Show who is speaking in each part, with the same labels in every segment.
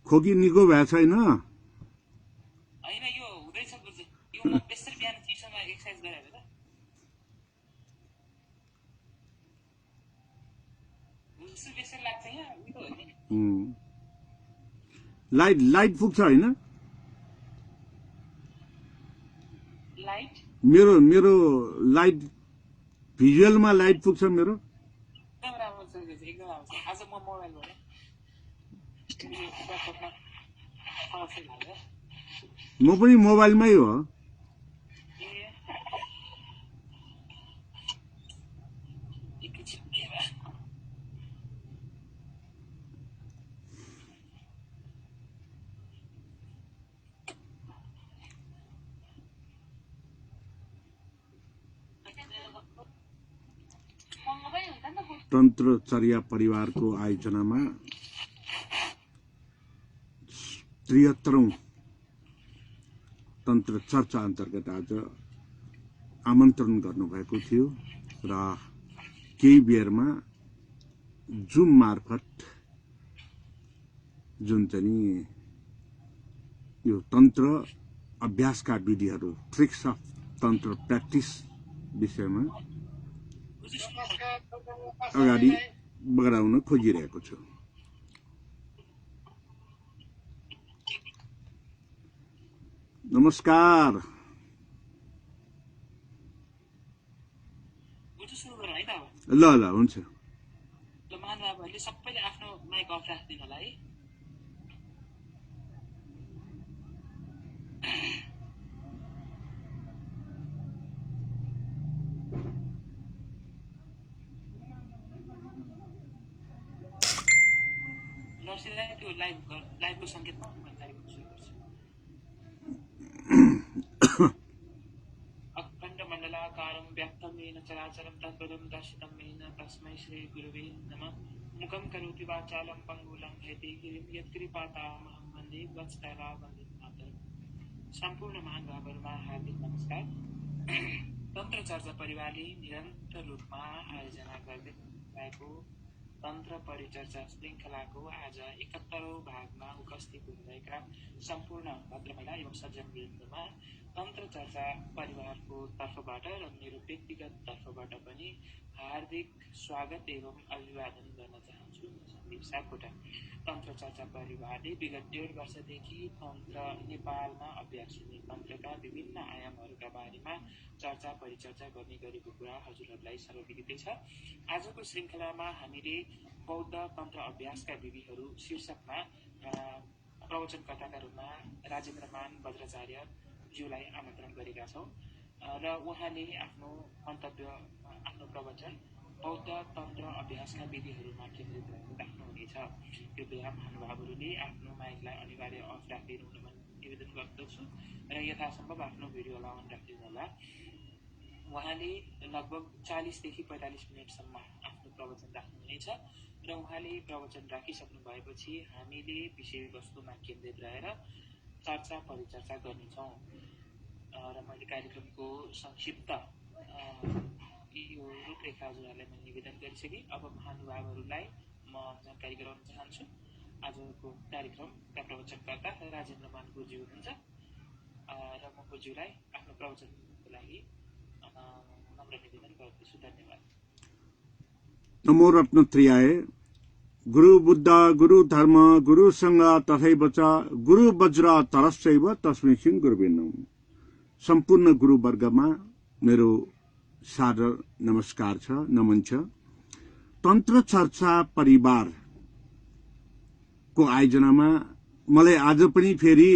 Speaker 1: खोकी निको भएको छैन
Speaker 2: होइन यो हुँदैछ बुझ्छु यो म बेसरी बिहान चिसोमा एक्सर्साइज गरेर त बुझ्छु बेसरी लाग्छ यहाँ उयो हो नि
Speaker 1: लाइट पुग्छ होइन
Speaker 2: लाइट
Speaker 1: मेरो लाइट भिजुअलमा लाइट पुग्छ मेरो
Speaker 2: एकदम राम्रो छ एकदम राम्रो छ आज म मोबाइलबाट
Speaker 1: म पनि मोबाइलमै हो तन्त्रचर्या परिवारको आयोजनामा 73औं तन्त्र चर्चा अन्तर्गत आज आमन्त्रण गर्नुभएको थियो र केही बेरमा जुम मार्फत जुन चाहिँ यो तन्त्र अभ्यासका विधिहरू ट्रिक्स अफ तन्त्र प्र्याक्टिस विषयमा अगाडि बढाउन खोजिरहेको छु नमस्कार ल हुन्छ
Speaker 2: ल महानुभावहरूले सबैले आफ्नो माइक अफ राखिदिनु होला है नर्सीलाई त्यो लाइभको सङ्केतमा जानकारी सुरु गर्छु अखण्ड मण्डलाकारं व्याप्तं येन चराचरं तत्पदं दर्शितं येन तस्मै श्री गुरुवे नमः मुखं करोति वाचालं पङ्गुलं यतिगिरिं यत्कृपातामहं वन्दे वत्सलावन्दितमातरम् सम्पूर्ण महानुभावहरूमा हार्दिक नमस्कार तन्त्र चर्चा परिवारले निरन्तर रूपमा आयोजना गर्दै भएको तन्त्र परिचर्चा श्रृङ्खलाको आज 71औं भागमा उपस्थित हुनुभएका सम्पूर्ण भद्रमहिला एवं सज्जन वृन्दमा तन्त्र चर्चा परिवारको तर्फबाट र मेरो व्यक्तिगत तर्फबाट पनि हार्दिक स्वागत एवं अभिवादन गर्न चाहन्छु सन्दीप सापकोटा तन्त्र चर्चा परिवारले विगत 1.5 वर्षदेखि तन्त्र नेपालमा अभ्यास हुने तन्त्रका विभिन्न आयामहरूका बारेमा चर्चा परिचर्चा गर्ने गरेको कुरा हजुरहरूलाई सर्वविदितै छ आजको श्रृङ्खलामा हामीले बौद्ध तन्त्र अभ्यासका विधिहरू शीर्षकमा प्रवचनकर्ताका रूपमा राजेन्द्रमान वज्राचार्य ज्यूलाई आमन्त्रण गरेका छौँ र उहाँले आफ्नो मन्तव्य आफ्नो प्रवचन बौद्ध तन्त्र अभ्यासका विधिहरूमा केन्द्रित रहेको राख्नुहुनेछ कृपया महानुभावहरूले आफ्नो माइकलाई अनिवार्य अफ राखिदिनु हुन निवेदन गर्दछु र यथासम्भव आफ्नो भिडियोलाई अन राखिदिनु होला उहाँले लगभग 40 देखि 45 मिनटसम्म आफ्नो प्रवचन राख्नुहुनेछ र उहाँले प्रवचन राखिसक्नु भएपछि हामीले विषयवस्तुमा केन्द्रित रहेर चर्चा परिचर्चा गर्नेछौँ र मैले कार्यक्रमको संक्षिप्त यो रूपरेखा हजुरहरूलाई मैले निवेदन गरिसकेँ अब महानुभावहरूलाई म जानकारी गराउन चाहन्छु आजको कार्यक्रमका प्रवचनकर्ता राजेन्द्रमान गुरुज्यू हुनुहुन्छ र म गुरुज्यूलाई आफ्नो प्रवचनको लागि नम्र निवेदन गर्दछु धन्यवाद
Speaker 1: नमो रत्नत्रयाय गुरु बुद्ध गुरु धर्म गुरु संघ तथैव च गुरु वज्र तरश्चैव तस्मै श्री गुरुवे नमः सम्पूर्ण गुरुवर्गमा मेरो सादर नमस्कार छ नमन छ तन्त्र चर्चा परिवारको आयोजनामा मलाई आज पनि फेरि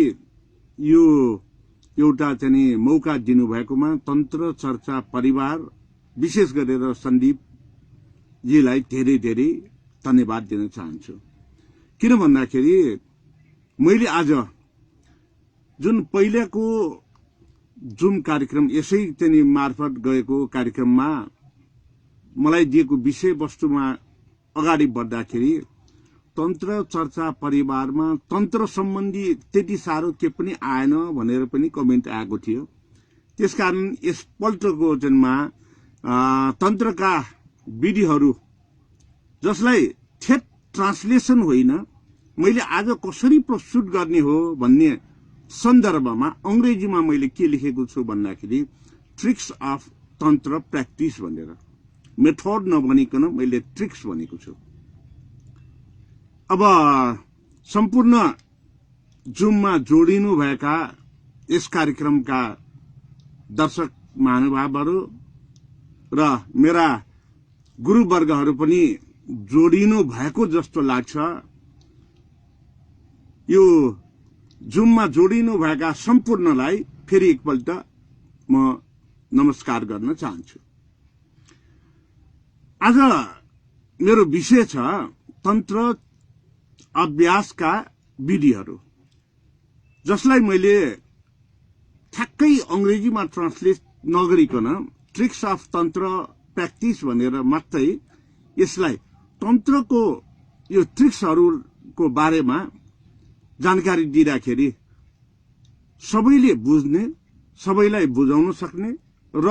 Speaker 1: यो एउटा चाहिँ मौका दिनुभएकोमा तन्त्र चर्चा परिवार विशेष गरेर सन्दीप जीलाई धेरै धेरै धन्यवाद दिन चाहन्छु किन भन्दाखेरि मैले आज जुन पहिलेको जुम कार्यक्रम यसै चाहिँ मार्फत गएको कार्यक्रममा मलाई दिएको विषयवस्तुमा अगाडि बढ्दाखेरि तन्त्र चर्चा परिवारमा तन्त्र सम्बन्धी त्यति साह्रो के पनि आएन भनेर पनि कमेन्ट आएको थियो त्यसकारण यसपल्टको जन्मा तन्त्रका विधिहरू जसलाई ठेट ट्रान्सलेसन होइन मैले आज कसरी प्रस्तुत गर्ने हो भन्ने सन्दर्भमा अंग्रेजीमा मैले के लेखेको छु भन्दाखेरि ट्रिक्स अफ तन्त्र प्र्याक्टिस भनेर, मेथड नभनिकन मैले ट्रिक्स भनेको छु। अब सम्पूर्ण जुममा जोडिनु भएका यस कार्यक्रमका दर्शक महानुभावहरू र मेरा गुरुवर्गहरू पनि जोडिनु भएको जस्तो लाग्छ। यो जुममा जोडिनु भएका सम्पूर्णलाई फेरि एकपल्ट म नमस्कार गर्न चाहन्छु। आज मेरो विषय छ तन्त्र अभ्यासका विधिहरू, जसलाई मैले ठ्याक्कै अंग्रेजीमा ट्रान्सलेट नगरिकन ट्रिक्स अफ तन्त्र प्र्याक्टिस भनेर मात्रै यसलाई तन्त्रको यो ट्रिक्सहरूको बारेमा जानकारी दिँदाखेरि सबैले बुझ्ने, सबैलाई बुझाउन सक्ने र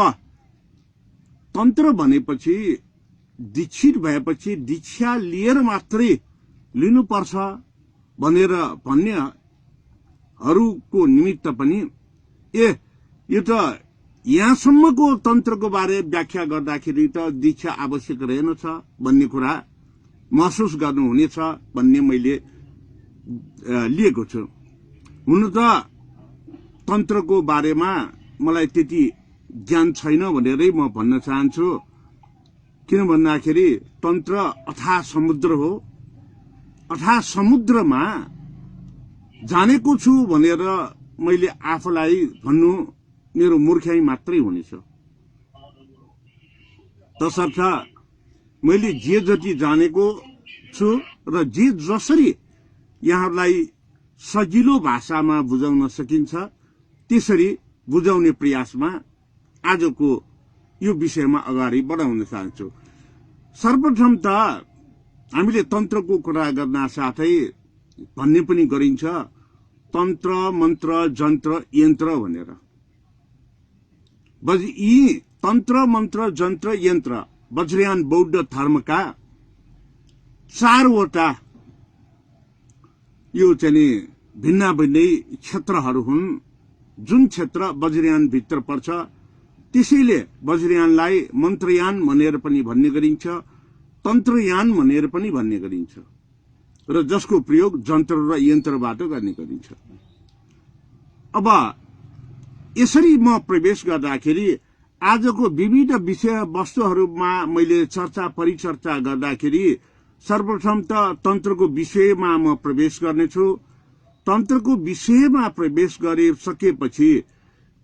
Speaker 1: तन्त्र भनेपछि दीक्षित भएपछि दीक्षा लिएर मात्रै लिनुपर्छ भनेर भन्नेहरूको निमित्त पनि यो त यहाँसम्मको तन्त्रको बारे व्याख्या गर्दाखेरि त दीक्षा आवश्यक रहेनछ भन्ने कुरा महसुस गर्नुहुनेछ भन्ने मैले लिएको छु। हुनु त तन्त्रको बारेमा मलाई त्यति ज्ञान छैन भनेरै म भन्न चाहन्छु। किन भन्दाखेरि तन्त्र अथाह समुद्र हो। अथाह समुद्रमा जानेको छु भनेर मैले आफूलाई भन्नु मेरो मूर्खाइ मात्रै हुनेछ। तसर्थ मैले जे जति जानेको छु र जे जसरी यहाँलाई सजिलो भाषामा बुझाउन सकिन्छ त्यसरी बुझाउने प्रयासमा आजको यो विषयमा अगाडि बढाउन चाहन्छु। सर्वप्रथम त हामीले तन्त्रको कुरा गर्न साथै भन्ने पनि गरिन्छ तन्त्र मन्त्र जन्त्र यन्त्र भनेर। यी तन्त्र मन्त्र जन्त्र यन्त्र वज्रयान बौद्ध धर्मका 4वटा यो चाहिँ भिन्न भिन्नै क्षेत्रहरू हुन्। जुन क्षेत्र वज्रयान भित्र पर्छ त्यसैले वज्रयानलाई मन्त्रयान भनेर पनि भन्ने गरिन्छ, तन्त्रयान भनेर पनि भन्ने गरिन्छ र जसको प्रयोग जन्त्र र यन्त्रबाट गर्ने गरिन्छ। अब यसरी म प्रवेश गर्दाखेरि आजको विविध विषय वस्तुहरूमा मैले चर्चा परिचर्चा गर्दाखेरि सर्वप्रथम त तन्त्रको विषयमा म प्रवेश गर्नेछु। तन्त्रको विषयमा प्रवेश गरिसकेपछि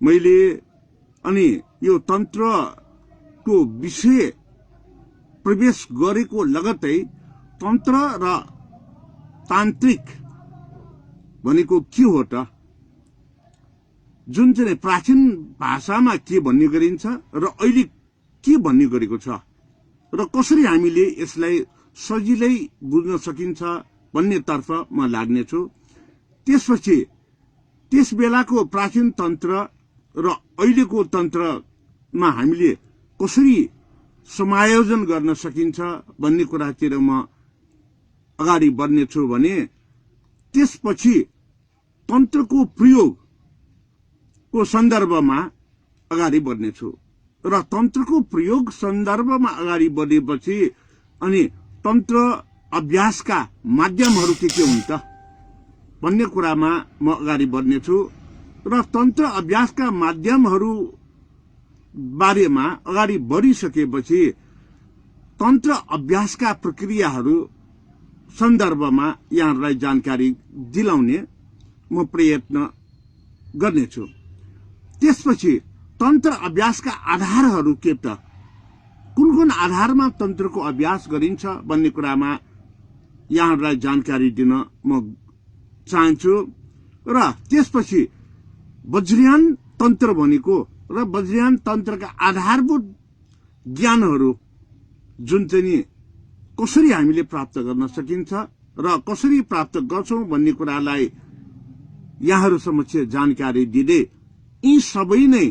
Speaker 1: मैले अनि यो तन्त्रको विषय प्रवेश गरेको लगत्तै तन्त्र र तान्त्रिक भनेको के हो त, जुन चाहिँ प्राचीन भाषामा के भन्ने गरिन्छ र अहिले के भन्ने गरेको छ र कसरी हामीले यसलाई सजिलै बुझ्न सकिन्छ भन्नेतर्फ म लाग्नेछु। त्यसपछि त्यस बेलाको प्राचीन तन्त्र र अहिलेको तन्त्रमा हामीले कसरी समायोजन गर्न सकिन्छ भन्ने कुरातिर म अगाडि बढ्नेछु भने त्यसपछि तन्त्रको प्रयोगको सन्दर्भमा अगाडि बढ्नेछु र तन्त्रको प्रयोग सन्दर्भमा अगाडि बढेपछि अनि तन्त्र अभ्यासका माध्यमहरू के हुन् त भन्ने कुरामा म अगाडि बढ्नेछु र तन्त्र अभ्यासका माध्यमहरू बारेमा अगाडि बढिसकेपछि तन्त्र अभ्यासका प्रक्रियाहरू सन्दर्भमा यहाँहरूलाई जानकारी दिलाउने म प्रयत्न गर्नेछु। त्यसपछि तन्त्र अभ्यासका आधारहरू के त, कुन कुन आधारमा तन्त्रको अभ्यास गरिन्छ भन्ने कुरामा यहाँहरूलाई जानकारी दिन म चाहन्छु। र त्यसपछि वज्रयान तन्त्र भनेको र वज्रयान तन्त्रका आधारभूत ज्ञानहरू जुन चाहिँ कसरी हामीले प्राप्त गर्न सकिन्छ र कसरी प्राप्त गर्छौं भन्ने कुरालाई यहाँहरू समक्ष जानकारी दिँदै यी सबै नै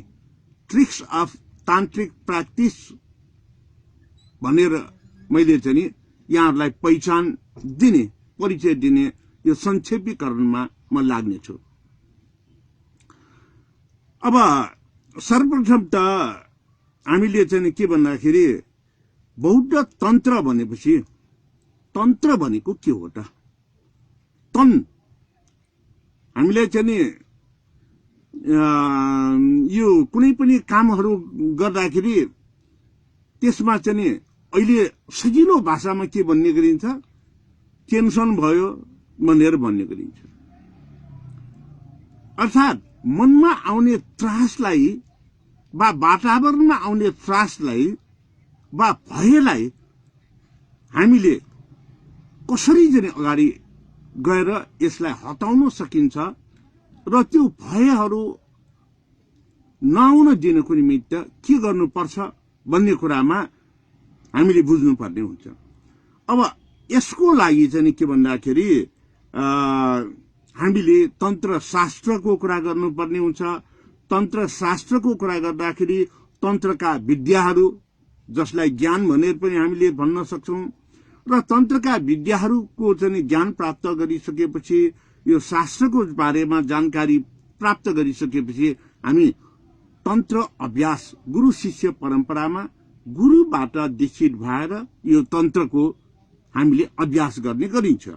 Speaker 1: ट्रिक्स अफ तान्त्रिक प्र्याक्टिस भनेर मैले चाहिँ यहाँहरूलाई पहिचान दिने, परिचय दिने यो संक्षेपीकरणमा म लाग्नेछु। अब सर्वप्रथम त हामीले चाहिँ के भन्दाखेरि बौद्ध तन्त्र भनेपछि तन्त्र भनेको के हो त? तन हामीले चाहिँ यो कुनै पनि कामहरू गर्दाखेरि त्यसमा चाहिँ अहिले सजिलो भाषामा के भन्ने गरिन्छ? टेन्सन भयो भनेर भन्ने गरिन्छ। अर्थात् मनमा आउने त्रासलाई वा वातावरणमा आउने त्रासलाई वा भयलाई हामीले कसरी चाहिँ अगाडि गएर यसलाई हटाउन सकिन्छ र त्यो भयहरू नआउन दिनको निमित्त के गर्नुपर्छ भन्ने कुरामा हामीले बुझ्नुपर्ने हुन्छ। अब यसको लागि चाहिँ के भन्दाखेरि हामीले तन्त्र शास्त्रको कुरा गर्नुपर्ने हुन्छ। तन्त्र शास्त्रको कुरा गर्दाखेरि तन्त्रका विद्याहरू जसलाई ज्ञान भनेर पनि हामीले भन्न सक्छौं र तन्त्रका विद्याहरूको चाहिँ ज्ञान प्राप्त गरिसकेपछि यो शास्त्रको बारेमा जानकारी प्राप्त गरिसकेपछि हामी तन्त्र अभ्यास गुरु शिष्य परम्परामा गुरुबाट दीक्षित भएर यो तन्त्रको हामीले अभ्यास गर्ने गरिन्छ।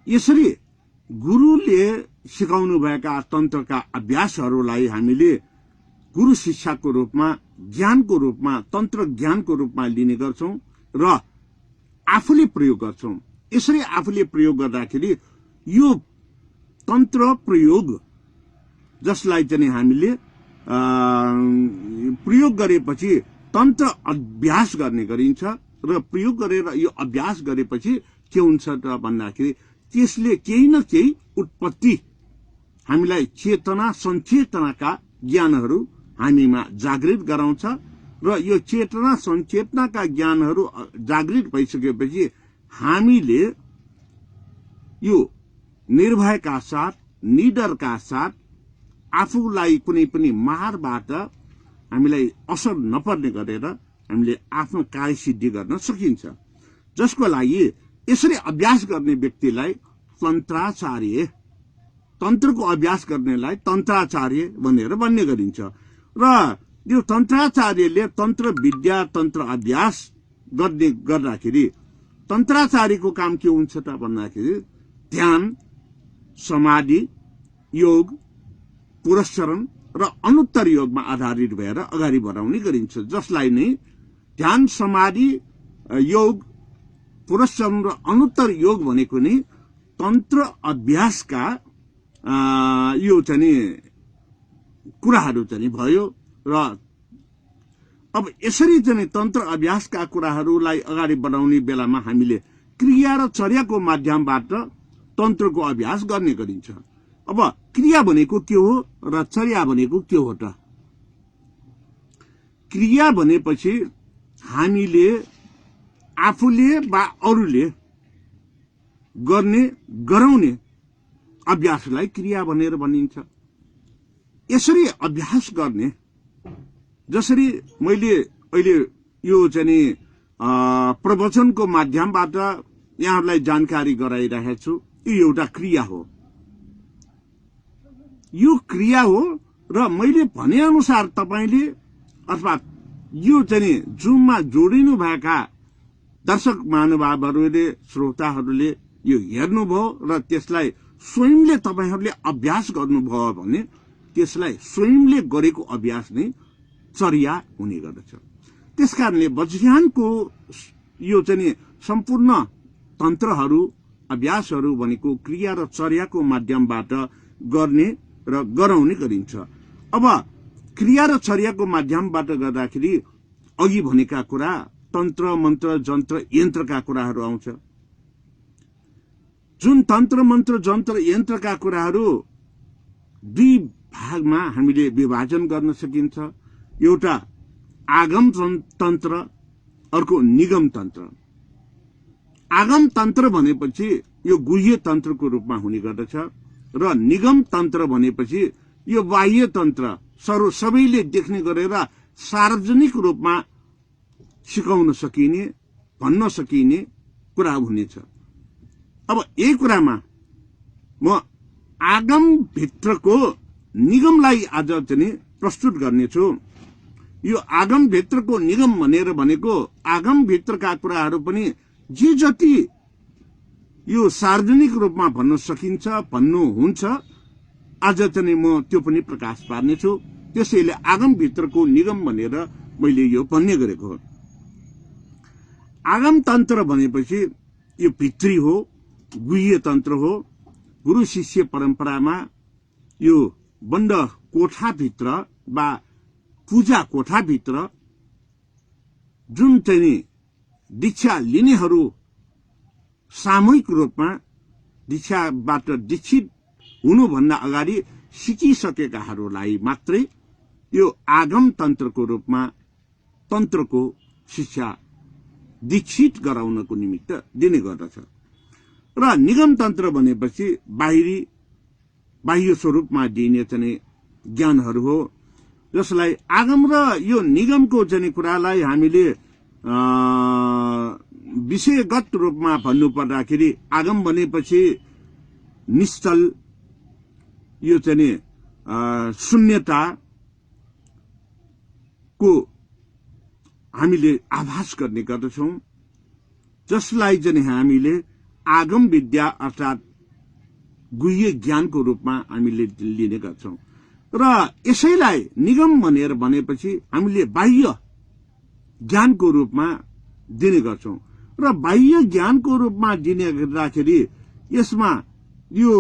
Speaker 1: यसरी गुरुले सिकाउनु भएका तन्त्रका अभ्यासहरूलाई हामीले गुरु शिक्षाको रूपमा ज्ञानको रूपमा तन्त्र ज्ञानको रूपमा लिने गर्छौं र आफूले प्रयोग गर्छौं। यसरी आफूले प्रयोग गर्दाखेरि यो तन्त्र प्रयोग जसलाई चाहिँ हामीले प्रयोग गरेपछि तन्त्र अभ्यास गर्ने गरिन्छ र प्रयोग गरेर यो अभ्यास गरेपछि के हुन्छ त भन्दाखेरि त्यसले केही न केही उत्पत्ति हामीलाई चेतना संचेतनाका ज्ञानहरू हामीमा जागृत गराउँछ र यो चेतना संचेतनाका ज्ञानहरू जागृत भइसकेपछि हामीले यो निर्भयका साथ निडरका साथ आफूलाई कुनै पनि मारबाट हामीलाई असर नपर्ने गरेर हामीले आफ्नो कार्यसिद्धि गर्न सकिन्छ। जसको लागि यसरी अभ्यास गर्ने व्यक्तिलाई तन्त्राचार्य तन्त्रको अभ्यास गर्नेलाई तन्त्राचार्य भनेर भन्ने गरिन्छ र यो तन्त्राचार्यले तन्त्र विद्या तन्त्र अभ्यास गर्दाखेरि तन्त्राचार्यको काम के हुन्छ त भन्दाखेरि ध्यान समाधि योग पुरस्चरण र अनुत्तर योगमा आधारित भएर अगाडि बढाउने गरिन्छ। जसलाई नै ध्यान समाधि योग पुरस्चरण र अनुत्तर योग भनेको नै तन्त्र अभ्यासका यो चाहिँ कुराहरू चाहिँ भयो र अब यसरी चाहिँ तन्त्र अभ्यासका कुराहरूलाई अगाडि बढाउने बेलामा हामीले क्रिया र चर्याको माध्यमबाट तन्त्रको अभ्यास गर्ने गरिन्छ। अब क्रिया भनेको के हो र चर्या भनेको के हो त? क्रिया भनेपछि हामीले आफूले वा अरूले गर्ने गराउने अभ्यासलाई क्रिया भनेर भनिन्छ। यसरी अभ्यास गर्ने जसरी मैले अहिले यो चाहिँ प्रवचनको माध्यमबाट यहाँहरूलाई जानकारी गराइरहेको छु, यो एउटा क्रिया हो। यो क्रिया हो र मैले भने अनुसार तपाईले अथवा यो चाहिँ जुममा जोडिनु भएका दर्शक महानुभावहरूले श्रोताहरूले यो हेर्नुभयो र त्यसलाई स्वयंले तपाईहरूले अभ्यास गर्नुभयो भने त्यसलाई स्वयंले गरेको अभ्यास नै चर्या हुने गर्दछ। त्यसकारणले वज्रयानको यो चाहिँ सम्पूर्ण तन्त्रहरू अभ्यासहरू भनेको क्रिया र चर्याको माध्यमबाट गर्ने र गराउने गरिन्छ। अब क्रिया र चर्याको माध्यमबाट गर्दाखेरि अघि भनेका कुरा तन्त्र मन्त्र जन्त्र यन्त्रका कुराहरू आउँछ। जुन तन्त्र मन्त्र जन्त्र यन्त्रका कुराहरू दुई भागमा हामीले विभाजन गर्न सकिन्छ। एउटा आगम तन्त्र, अर्को निगम तन्त्र। आगम तन्त्र भनेपछि यो गुह्य तन्त्रको रूपमा हुने गर्दछ र निगम तन्त्र भनेपछि यो बाह्य तन्त्र सबैले देख्ने गरेर सार्वजनिक रूपमा सिकाउन सकिने भन्न सकिने कुरा हुनेछ। अब यही कुरामा म आगमभित्रको निगमलाई आज चाहिँ प्रस्तुत गर्नेछु। यो आगमभित्रको निगम भनेको आगमभित्रका कुराहरू पनि जे जति यो सार्वजनिक रूपमा भन्न सकिन्छ, भन्नुहुन्छ, आज चाहिँ म त्यो पनि प्रकाश पार्नेछु। त्यसैले आगमभित्रको निगम भनेर मैले यो भन्ने गरेको हो। आगमतन्त्र भनेपछि यो भित्री हो, गुह्य तन्त्र हो। गुरु शिष्य परम्परामा यो बन्द कोठाभित्र वा पूजा कोठाभित्र जुन चाहिँ दीक्षा लिनेहरू सामूहिक रूपमा दीक्षाबाट दीक्षित हुनुभन्दा अगाडि सिकिसकेकाहरूलाई मात्रै यो आगम तन्त्रको रूपमा तन्त्रको शिक्षा दीक्षित गराउनको निमित्त दिने गर्दछ। र निगम तन्त्र भनेपछि बाह्य स्वरूपमा दिइने चाहिँ ज्ञानहरू हो, जसलाई आगम र यो निगमको चाहिँ कुरालाई हामीले विषयगत रूपमा भन्नु पर्दाखेरि आगम भनेपछि निश्चल, यो चाहिँ शून्यता को हामीले आभास गर्ने गर्दछौं, जसलाई चाहिँ हामीले आगम विद्या अर्थात गुह्य ज्ञानको रूपमा हामीले लिने गर्छौं। र यसैलाई निगम भनेपछि हामीले बाह्य ज्ञानको रूपमा दिने गर्छौं। र बाह्य ज्ञानको रूपमा दिने गर्दाखेरि यसमा यो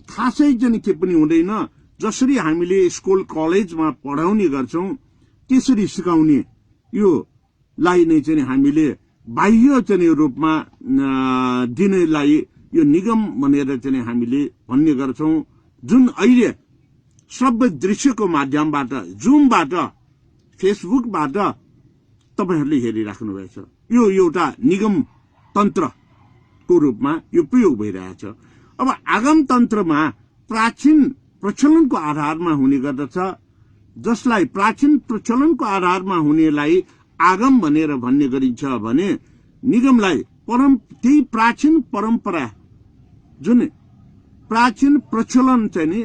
Speaker 1: खासै चाहिँ के पनि हुँदैन। जसरी हामीले स्कुल कलेजमा पढाउने गर्छौं त्यसरी सिकाउने यो लाई नै चाहिँ हामीले बाह्य चाहिँ रूपमा दिनेलाई यो निगम भनेर चाहिँ हामीले भन्ने गर्छौं। जुन अहिले सबै दृश्यको माध्यमबाट, जुमबाट, फेसबुकबाट तपाईहरूले हेरिराख्नु भएको छ। यो एउटा निगम तन्त्रको रूपमा यो प्रयोग भइरहेछ। अब आगम तन्त्रमा प्राचीन प्रचलनको आधारमा हुने गर्दछ, जसलाई प्राचीन प्रचलनको आधारमा हुनेलाई आगम भनेर भन्ने गरिन्छ भने निगमलाई त्यही प्राचीन परम्परा, जुन प्राचीन प्रचलन चाहिँ नि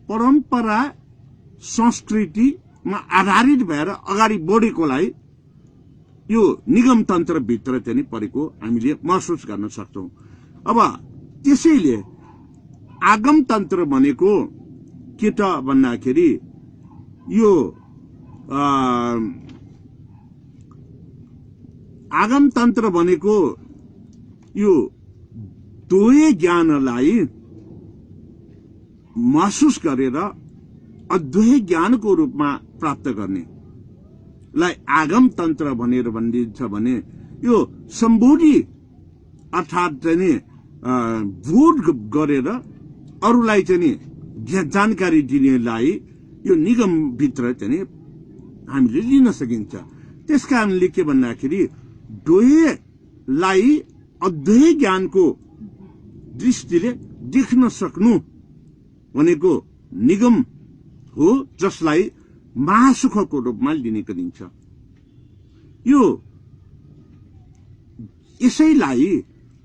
Speaker 1: परम्परा संस्कृतिमा आधारित भएर अगाडि बढेकोलाई यो निगम तन्त्र भित्र चाहिँ परेको हामीले महसुस गर्न सक्छौं। अब त्यसैले आगम तन्त्र भनेको के त भन्दाखेरि यो आगम तन्त्र भनेको यो दुवै ज्ञानलाई महसुस गरेर अद्वैत ज्ञानको रूपमा प्राप्त गर्ने लाई आगम तन्त्र भनेर भनिन्छ भने यो सम्बोधि अर्थात चाहिँ बोध गरेर अरूलाई चाहिँ जानकारी दिनेलाई यो निगम भित्र चाहिँ हामीले लिन सकिन्छ। त्यसकारणले के भन्दाखेरि दुवैलाई अद्वैत ज्ञानको दृष्टिले देख्न सक्नु भनेको निगम हो, जसलाई महासुखको रूपमा लिने गरिन्छ। यो यसैलाई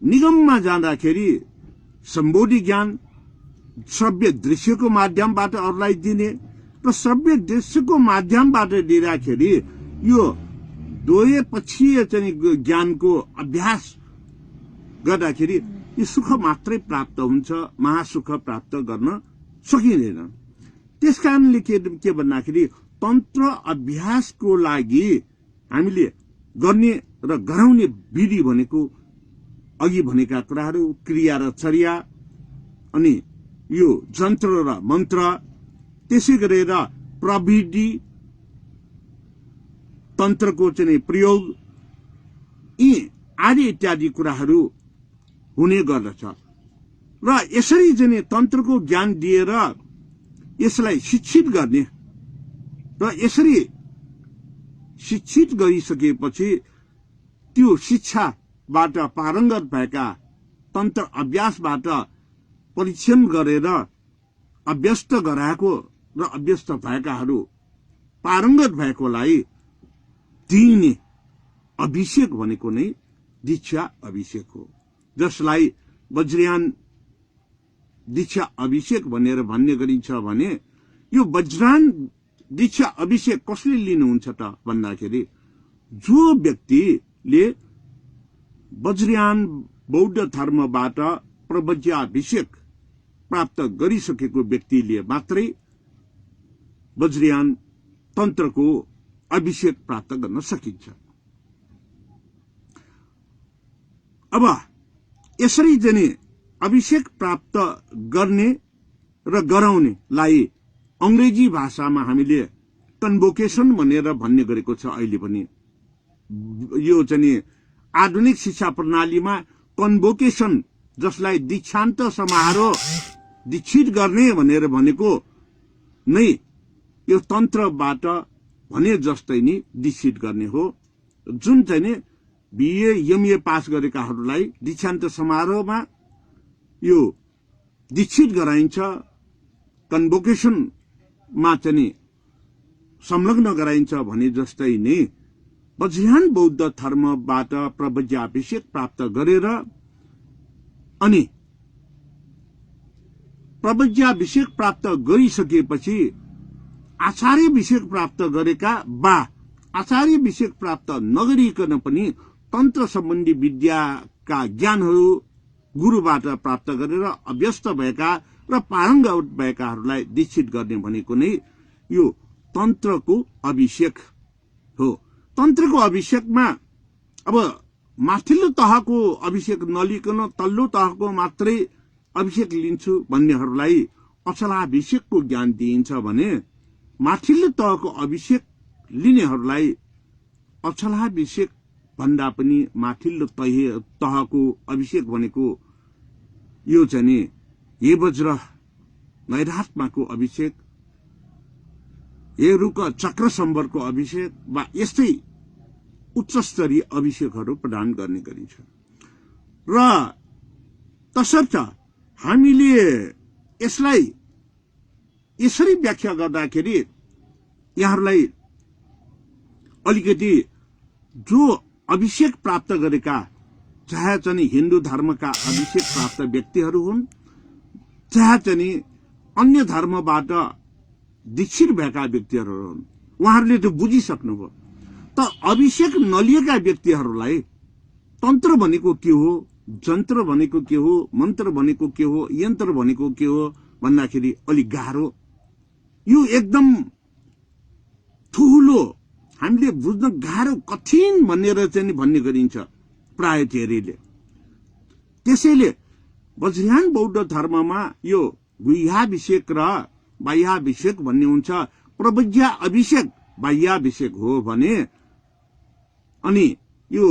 Speaker 1: निगममा जाँदाखेरि सम्बोधि ज्ञान श्रव्य दृश्यको माध्यमबाट अरूलाई दिने र श्रव्य दृश्यको माध्यमबाट दिँदाखेरि यो दुवै पक्षीय चाहिँ ज्ञानको अभ्यास गर्दाखेरि यो सुख मात्रै प्राप्त हुन्छ, महासुख प्राप्त गर्न सकिँदैन। त्यसकारणले के भन्दाखेरि तन्त्र अभ्यासको लागि हामीले गर्ने र गराउने विधि भनेको अघि भनेका कुराहरू क्रिया र चर्या, अनि यो जन्त्र र मन्त्र, त्यसै गरेर प्रविधि तन्त्रको चाहिँ प्रयोग, यी आदि इत्यादि कुराहरू हुने गर्दछ। र यसरी चाहिँ तन्त्रको ज्ञान दिएर यसलाई शिक्षित गर्ने र यसरी शिक्षित गरिसकेपछि त्यो शिक्षाबाट पारङ्गत भएका, तन्त्र अभ्यासबाट परीक्षण गरेर अभ्यस्त गराएको र अभ्यस्त भएकाहरू पारङ्गत भएकोलाई दिइने अभिषेक भनेको नै दीक्षा अभिषेक हो, जसलाई वज्रयान दीक्षा अभिषेक भनेर भन्ने गरिन्छ भने यो वज्रयान दीक्षा अभिषेक कसले लिनुहुन्छ त भन्दाखेरि जो व्यक्तिले वज्रयान बौद्ध धर्मबाट प्रवज्याभिषेक प्राप्त गरिसकेको व्यक्तिले मात्रै वज्रयान तन्त्रको अभिषेक प्राप्त गर्न सकिन्छ। अब यसरी चाहिँ अभिषेक प्राप्त गर्ने र गराउनेलाई अंग्रेजी भाषामा हामीले कन्भोकेसन भनेर भन्ने गरेको छ। अहिले पनि यो चाहिँ आधुनिक शिक्षा प्रणालीमा कन्भोकेसन, जसलाई दीक्षान्त समारोह दीक्षित गर्ने भनेर भनेको नै यो तन्त्रबाट भने जस्तै नै दीक्षित गर्ने हो। जुन चाहिँ बीए एमए पास गरेकाहरूलाई दीक्षान्त समारोहमा यो दीक्षित गराइन्छ, कन्भोकेसनमा चाहिँ संलग्न गराइन्छ भने जस्तै नै वज्रयान बौद्ध धर्मबाट प्रवज्याभिषेक प्राप्त गरेर अनि प्रवज्याभिषेक प्राप्त गरिसकेपछि आचार्याभिषेक प्राप्त गरेका वा आचार्याभिषेक प्राप्त नगरिकन पनि तन्त्र सम्बन्धी विद्याका ज्ञानहरू गुरुबाट प्राप्त गरेर अभ्यस्त भएका र पारङ्गत भएकाहरूलाई दीक्षित गर्ने भनेको नै यो तन्त्रको अभिषेक हो। तन्त्रको अभिषेकमा अब माथिल्लो तहको अभिषेक नलिकन तल्लो तहको मात्रै अभिषेक लिन्छु भन्नेहरूलाई अचलाभिषेकको ज्ञान दिइन्छ भने माथिल्लो तहको अभिषेक लिनेहरूलाई अचलाभिषेक भन्दा पनि माथिल्लो तहको अभिषेक भनेको यो चाहिँ हे वज्र नैरात्माको अभिषेक, हे रुक चक्र सम्बरको अभिषेक वा यस्तै उच्च स्तरीय अभिषेकहरू प्रदान गर्ने गरिन्छ। र तसर्थ हामीले यसलाई यसरी व्याख्या गर्दाखेरि यहाँहरूलाई अलिकति जो अभिषेक प्राप्त गरेका, चाहे चाहिँ हिन्दू धर्मका अभिषेक प्राप्त व्यक्तिहरू हुन्, चाहे चाहिँ अन्य धर्मबाट दीक्षित भएका व्यक्तिहरू हुन्, उहाँहरूले त्यो बुझिसक्नुभयो। त अभिषेक नलिएका व्यक्तिहरूलाई तन्त्र भनेको के हो, जन्त्र भनेको के हो, मन्त्र भनेको के हो, यन्त्र भनेको के हो भन्दाखेरि अलि गाह्रो, यो एकदम ठुलो, हामीले बुझ्न गाह्रो कठिन भनेर चाहिँ भन्ने गरिन्छ प्राय धेरैले। त्यसैले वज्रयान बौद्ध धर्ममा यो गुह्याभिषेक र बाह्याभिषेक भन्ने हुन्छ। प्रवज्या अभिषेक बाह्याभिषेक हो भने अनि यो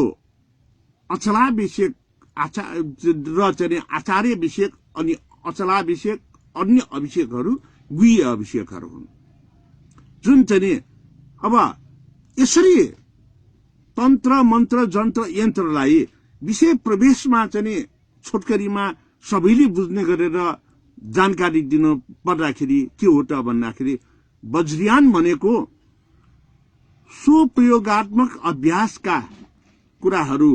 Speaker 1: अचलाभिषेक र चाहिँ आचार्याभिषेक अनि अचलाभिषेक अन्य अभिषेकहरू गुह्य अभिषेकहरू हुन्। जुन चाहिँ अब यसरी तन्त्र मन्त्र जन्त्र यन्त्रलाई विषय प्रवेशमा चाहिँ छोटकरीमा सबैले बुझ्ने गरेर जानकारी दिनु पर्दाखेरि के हो त भन्दाखेरि वज्रयान भनेको स्वप्रयोगात्मक अभ्यासका कुराहरू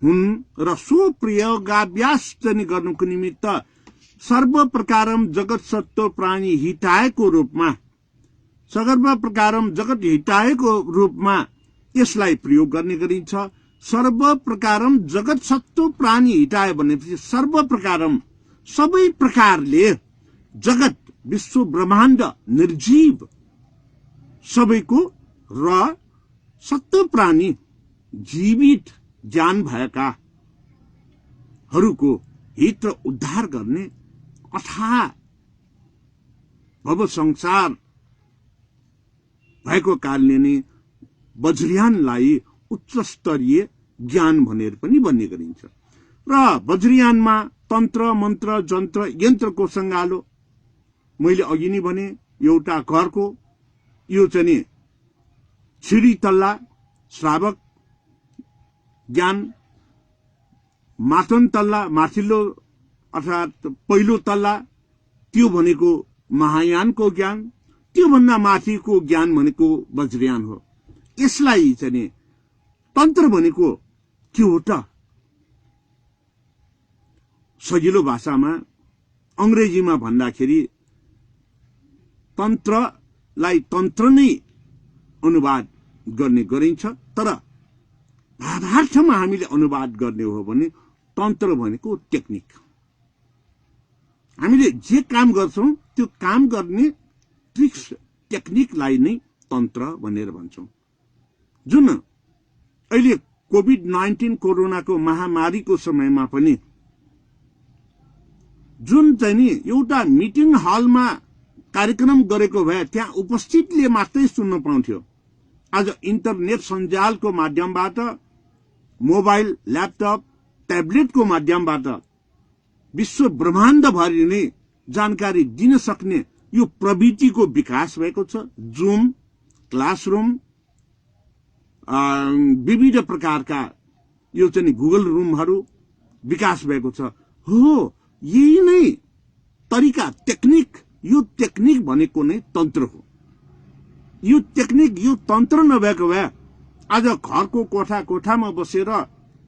Speaker 1: हुन् र स्वप्रयोगाभ्यास चाहिँ गर्नुको निमित्त सर्व प्रकारम जगत सत्व प्राणी हितायको रूपमा, सर्व प्रकारम जगत हितायको रूपमा यसलाई प्रयोग गर्ने गरिन्छ। सर्व प्रकारम जगत सत्व प्राणी हिताय भनेपछि सर्व प्रकारम सबै प्रकारले जगत विश्व ब्रह्माण्ड निर्जीव सबैको र सत्व प्राणी जीवित ज्ञान भएकाहरूको हित र उद्धार गर्ने अथाह भव संसार भएको कारणले नै वज्रयानलाई उच्च स्तरीय ज्ञान भनेर पनि भन्ने गरिन्छ। र वज्रयानमा तन्त्र मन्त्र जन्त्र यन्त्रको सङ्गालो मैले अघि नै भने एउटा घरको यो चाहिँ छिडी तल्ला श्रावक ज्ञान, माथन तल्ला माथिल्लो अर्थात् पहिलो तल्ला त्यो भनेको महायानको ज्ञान, त्योभन्दा माथिको ज्ञान भनेको वज्रयान हो। यसलाई चाहिँ तन्त्र भनेको के हो त? सजिलो भाषामा अंग्रेजीमा भन्दाखेरि तन्त्रलाई तन्त्र नै अनुवाद गर्ने गरिन्छ, तर भावार्थमा हामीले अनुवाद गर्ने हो भने तन्त्र भनेको टेक्निक। हामीले जे काम गर्छौं त्यो काम गर्ने ट्रिक्स टेक्निकलाई नै तन्त्र भनेर भन्छौं। जुन अहिले कोभिड-19 कोरोनाको महामारीको समयमा पनि जुन चाहिँ नि एउटा मिटिङ हलमा कार्यक्रम गरेको भए त्यहाँ उपस्थितले मात्रै सुन्न पाउँथ्यो। आज इन्टरनेट सञ्जालको माध्यमबाट, मोबाइल, ल्यापटप, ट्याब्लेटको माध्यमबाट विश्व ब्रह्माण्डभरि नै जानकारी दिन सक्ने यो प्रविधिको विकास भएको छ। जुम, क्लासरूम, विविध प्रकारका यो चाहिँ गुगल रुमहरू विकास भएको छ। हो, यही नै तरिका, टेक्निक, यो टेक्निक भनेको नै तन्त्र हो। यो टेक्निक, यो तन्त्र नभएको भए आज घरको कोठामा बसेर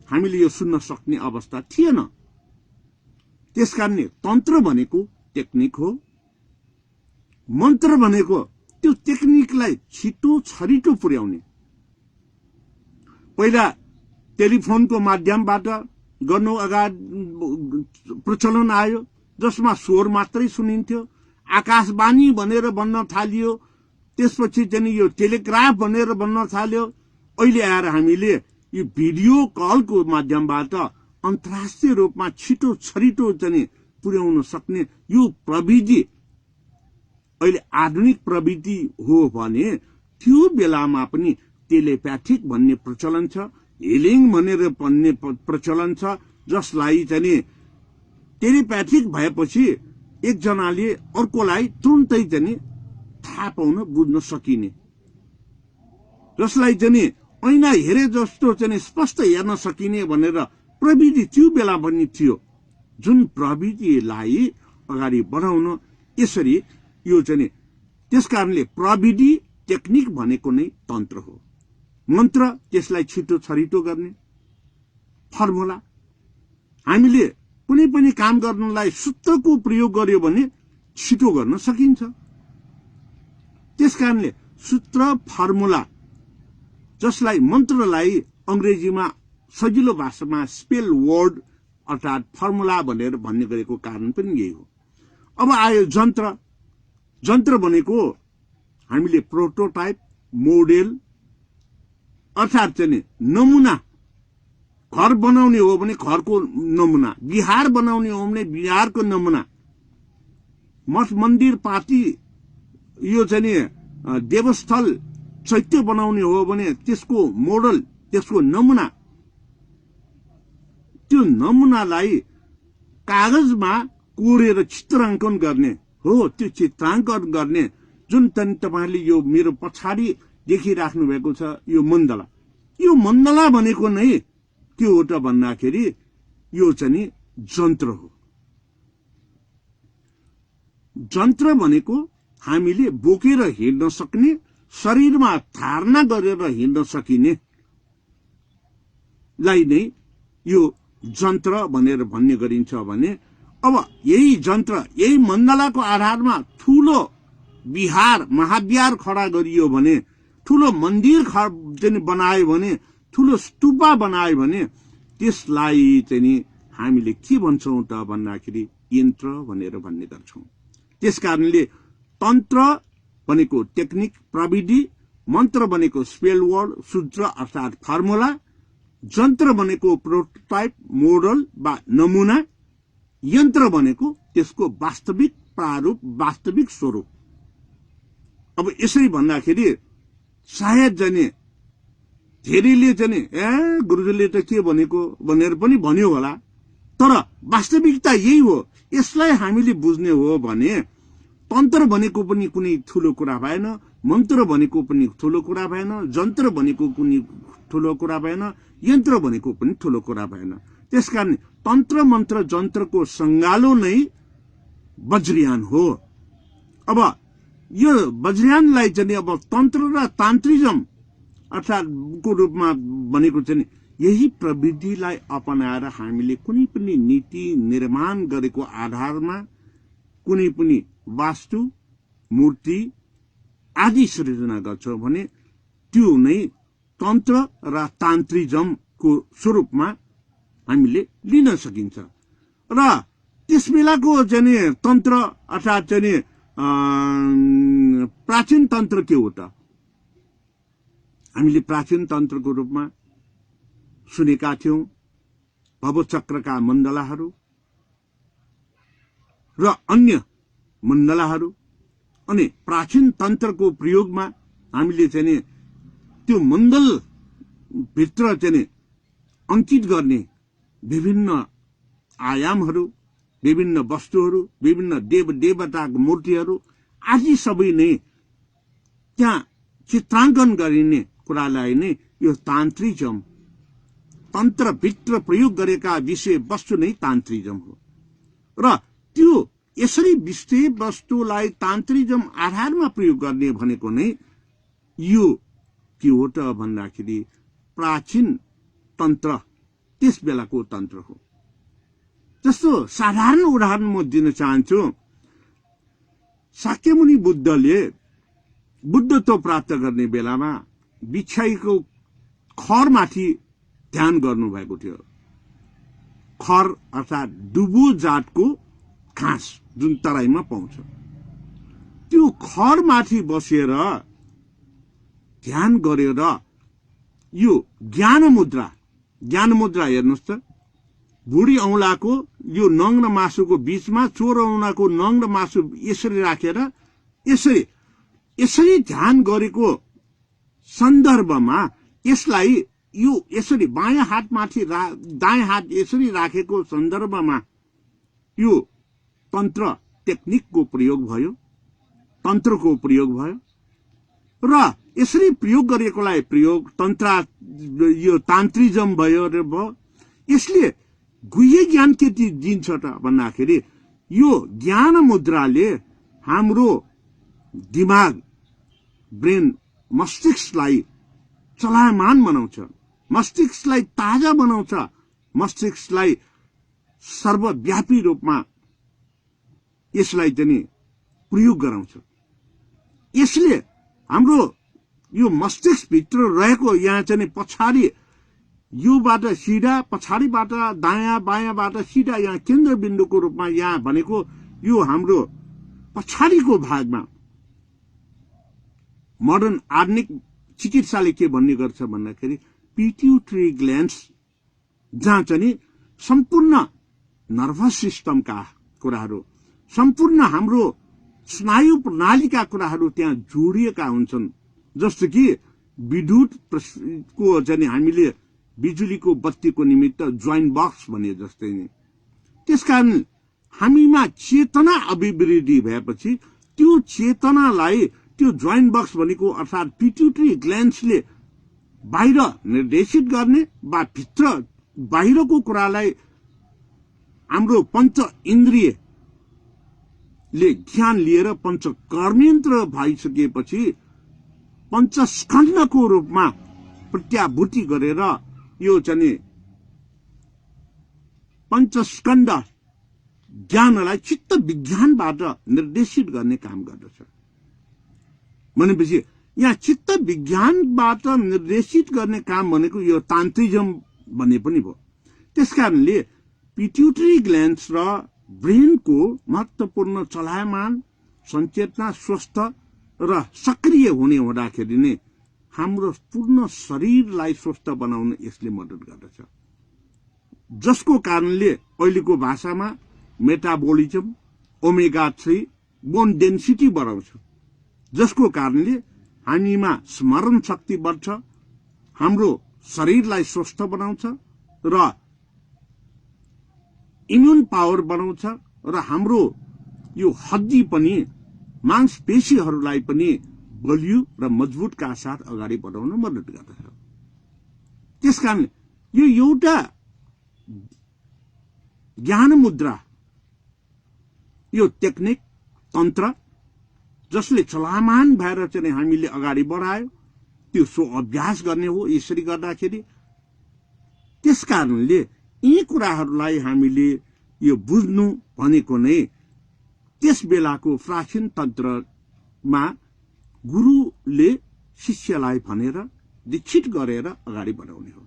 Speaker 1: हामीले यो सुन्न सक्ने अवस्था थिएन। त्यसकारणले तन्त्र भनेको टेक्निक हो। मन्त्र भनेको त्यो टेक्निकलाई छिटो छरिटो पुर्याउने। पहिला टेलिफोनको माध्यमबाट गर्नु अगाडि प्रचलन आयो, जसमा स्वर मात्रै सुनिन्थ्यो। आकाशवाणी भनेर बन्न थालियो, त्यसपछि चाहिँ यो टेलिग्राफ भनेर बन्न थाल्यो। अहिले आएर हामीले यो भिडियो कलको माध्यमबाट अन्तर्राष्ट्रिय रूपमा छिटो छरिटो चाहिँ पुर्याउन सक्ने यो प्रविधि अहिले आधुनिक प्रविधि हो भने त्यो बेलामा पनि टेलिप्याथिक भन्ने प्रचलन छ, हिलिङ भनेर भन्ने प्रचलन छ, जसलाई चाहिँ टेलिप्याथिक भएपछि एकजनाले अर्कोलाई तुरुन्तै चाहिँ थाहा पाउन बुझ्न सकिने, जसलाई चाहिँ ऐना हेरे जस्तो चाहिँ स्पष्ट हेर्न सकिने भनेर प्रविधि त्यो बेला पनि थियो। जुन प्रविधिलाई अगाडि बढाउन यसरी यो चाहिँ, त्यसकारणले प्रविधि टेक्निक भनेको नै तन्त्र हो। मन्त्र त्यसलाई छिटो छरिटो गर्ने फर्मुला। हामीले कुनै पनि काम गर्नलाई सूत्रको प्रयोग गर्यो भने छिटो गर्न सकिन्छ। त्यसकारणले सूत्र, फर्मुला, जसलाई मन्त्रलाई अंग्रेजीमा सजिलो भाषामा स्पेल वर्ड अर्थात फर्मुला भनेर भन्ने गरेको कारण पनि यही हो। अब आयो जन्त्र। जन्त्र भनेको हामीले प्रोटोटाइप, मोडेल अर्थात चाहिँ नमुना। घर बनाउने हो भने घरको नमुना, बिहार बनाउने हो भने बिहारको नमुना, मठ मन्दिर पार्टी यो चाहिँ देवस्थल चैत्य बनाउने हो भने त्यसको मोडल, त्यसको नमुना। त्यो नमुनालाई कागजमा कोरेर चित्राङ्कन गर्ने हो। त्यो चित्राङ्कन गर्ने जुन तपाईले यो मेरो पछाडि देखिराख्नु भएको छ यो मण्डला, यो मण्डला भनेको नै के हो त भन्दाखेरि यो चाहिँ जन्त्र हो। जन्त्र भनेको हामीले बोकेर हिँड्न सक्ने, शरीरमा धारणा गरेर हिँड्न सकिने लाई नै यो जन्त्र भनेर भन्ने गरिन्छ भने अब यही जन्त्र, यही मण्डलाको आधारमा ठूलो बिहार, महाबिहार खडा गरियो भने, ठूलो मन्दिर बनायो भने, ठूलो स्तूपा बनायो भने त्यसलाई चाहिँ हामीले के भन्छौं त भन्दाखेरि यन्त्र भनेर भन्ने गर्छौं। त्यसकारणले तन्त्र भनेको टेक्निक, प्रविधि, मन्त्र भनेको स्पेल वर्ड, सूत्र अर्थात फर्मुला, जन्त्र भनेको प्रोटोटाइप, मोडल वा नमुना, यन्त्र भनेको त्यसको वास्तविक प्रारूप, वास्तविक स्वरूप। अब यसरी भन्दाखेरि सायद जाने धेरैले चाहिँ गुरुजीले त के भनेको भनेर पनि भन्यो होला, तर वास्तविकता यही हो। यसलाई हामीले बुझ्ने हो भने तन्त्र भनेको पनि कुनै ठूलो कुरा भएन, मन्त्र भनेको पनि ठूलो कुरा भएन, जन्त्र भनेको कुनै ठूलो कुरा भएन, यन्त्र भनेको पनि ठूलो कुरा भएन। त्यसकारण तन्त्र, मन्त्र, जन्त्रको संगालो नै वज्रयान हो। अब यो वज्रयानलाई चाहिँ अब तन्त्र र तान्त्रिज्म अर्थात को रूपमा भनेको चाहिँ यही प्रविधिलाई अपनाएर हामीले कुनै पनि नीति निर्माण गरेको आधारमा कुनै पनि वास्तु मूर्ति आदि सृजना गर्छौं भने त्यो नै तन्त्र र तान्त्रिज्मको स्वरूपमा हामीले लिन सकिन्छ। र त्यस बेलाको चाहिँ तन्त्र अर्थात् चाहिँ प्राचीन तन्त्र के हो त? हामीले प्राचीन तन्त्रको रूपमा सुनेका थियौं भवचक्रका मण्डलाहरू र अन्य मण्डलाहरू। अनि प्राचीन तन्त्रको प्रयोगमा हामीले चाहिँ त्यो मण्डल भित्र चाहिँ अंकित गर्ने विभिन्न आयामहरू, विभिन्न वस्तुहरू, विभिन्न देव देवताको मूर्तिहरू आदि सबै नै त्यहाँ चित्रांकन गरिने कुरालाई नै यो तान्त्रिज्म, तन्त्रभित्र प्रयोग गरेका विषय वस्तु नै तान्त्रिज्म हो। र त्यो यसरी विषय वस्तुलाई तान्त्रिज्म आधारमा प्रयोग गर्ने भनेको नै यो के हो त भन्दाखेरि प्राचीन तन्त्र, त्यस बेलाको तन्त्र हो। जस्तो साधारण उदाहरण म दिन चाहन्छु। शाक्यमुनि बुद्धले बुद्धत्व प्राप्त गर्ने बेलामा बिछाइको खरमाथि ध्यान गर्नुभएको थियो। खर अर्थात् डुबो जातको घाँस जुन तराईमा पाउँछ, त्यो खरमाथि बसेर ध्यान गरेर यो ज्ञान मुद्रा हेर्नुहोस् त, भुडी औंलाको यो नङ र मासुको बीचमा चोर औंलाको नङ र मासु यसरी राखेर यसरी ध्यान गरेको सन्दर्भमा यसलाई यो यसरी बायाँ हातमाथि दायाँ हात यसरी राखेको सन्दर्भमा यो तन्त्र टेक्निकको प्रयोग भयो, तन्त्रको प्रयोग भयो। र यसरी प्रयोग गरेकोलाई प्रयोग तन्त्र यो तान्त्रिज्म भयो र भयो। यसले गुह्य ज्ञान के दिन्छ त भन्दाखेरि यो ज्ञान मुद्राले हाम्रो दिमाग, ब्रेन, मस्तिष्कलाई चलायमान बनाउँछ, मस्तिष्कलाई ताजा बनाउँछ, मस्तिष्कलाई सर्वव्यापी रूपमा यसलाई चाहिँ प्रयोग गराउँछ। यसले हाम्रो यो मस्तिष्क भित्र रहेको यहाँ चाहिँ पछाडि योबाट सिधा, पछाडिबाट दायाँ, बायाँबाट सिधा यहाँ केन्द्रबिन्दुको रूपमा यहाँ भनेको यो हाम्रो पछाडिको भागमा मोडर्न आधुनिक चिकित्साले के भन्ने गर्छ भन्दाखेरि पिट्युटरी ग्ल्यान्ड्स, जहाँ चाहिँ सम्पूर्ण नर्भस सिस्टमका कुराहरू, सम्पूर्ण हाम्रो स्नायु प्रणालीका कुराहरू त्यहाँ जोडिएका हुन्छन्। जस्तो कि विद्युत को चाहिँ हामीले बिजुलीको बत्तीको निमित्त जोइन्ट बक्स भने जस्तै नै। त्यसकारण हामीमा चेतना अभिवृद्धि भएपछि त्यो चेतनालाई त्यो जोइन्ट बक्स भनेको अर्थात् पिट्युटरी ग्ल्यान्ड्सले बाहिर निर्देशित गर्ने वा भित्र बाहिरको कुरालाई हाम्रो पञ्च इन्द्रियले ज्ञान लिएर पञ्च कर्मेन्द्र भइसकेपछि पञ्चस्कन्धको रूपमा प्रत्याभूति गरेर यो चाहिँ पञ्चस्कन्ध ज्ञानलाई चित्त विज्ञानबाट निर्देशित गर्ने काम गर्दछ। भनेपछि यहाँ चित्त विज्ञानबाट निर्देशित गर्ने काम भनेको यो तान्त्रिज्म भन्ने पनि भयो। त्यसकारणले पिट्युटरी ग्ल्यान्ड्स र ब्रेनको महत्वपूर्ण चलायमान, सचेतना, स्वस्थ र सक्रिय हुने हुँदाखेरि नै हाम्रो पूर्ण शरीरलाई स्वस्थ बनाउन यसले मद्दत गर्दछ। जसको कारणले अहिलेको भाषामा मेटाबोलिजम, ओमेगा 3 बोन डेन्सिटी बढाउँछ, जसको कारणले हामीमा स्मरण शक्ति बढ्छ, हाम्रो शरीरलाई स्वस्थ बनाउँछ र इम्युन पावर बनाउँछ र हाम्रो यो हड्डी पनि मांसपेशीहरूलाई पनि बलियो र मजबुतका साथ अगाडि बढाउन मद्दत गर्दछ। त्यसकारण यो एउटा ज्ञान मुद्रा, यो टेक्निक, तन्त्र जसले चलायमान भएर चाहिँ हामीले अगाडि बढायो, त्यो सो अभ्यास गर्ने हो। यसरी गर्दाखेरि त्यसकारणले यी कुराहरूलाई हामीले यो बुझ्नु भनेको नै त्यस बेलाको प्राचीन तन्त्रमा गुरुले शिष्यलाई भनेर दीक्षित गरेर अगाडि बढाउने हो।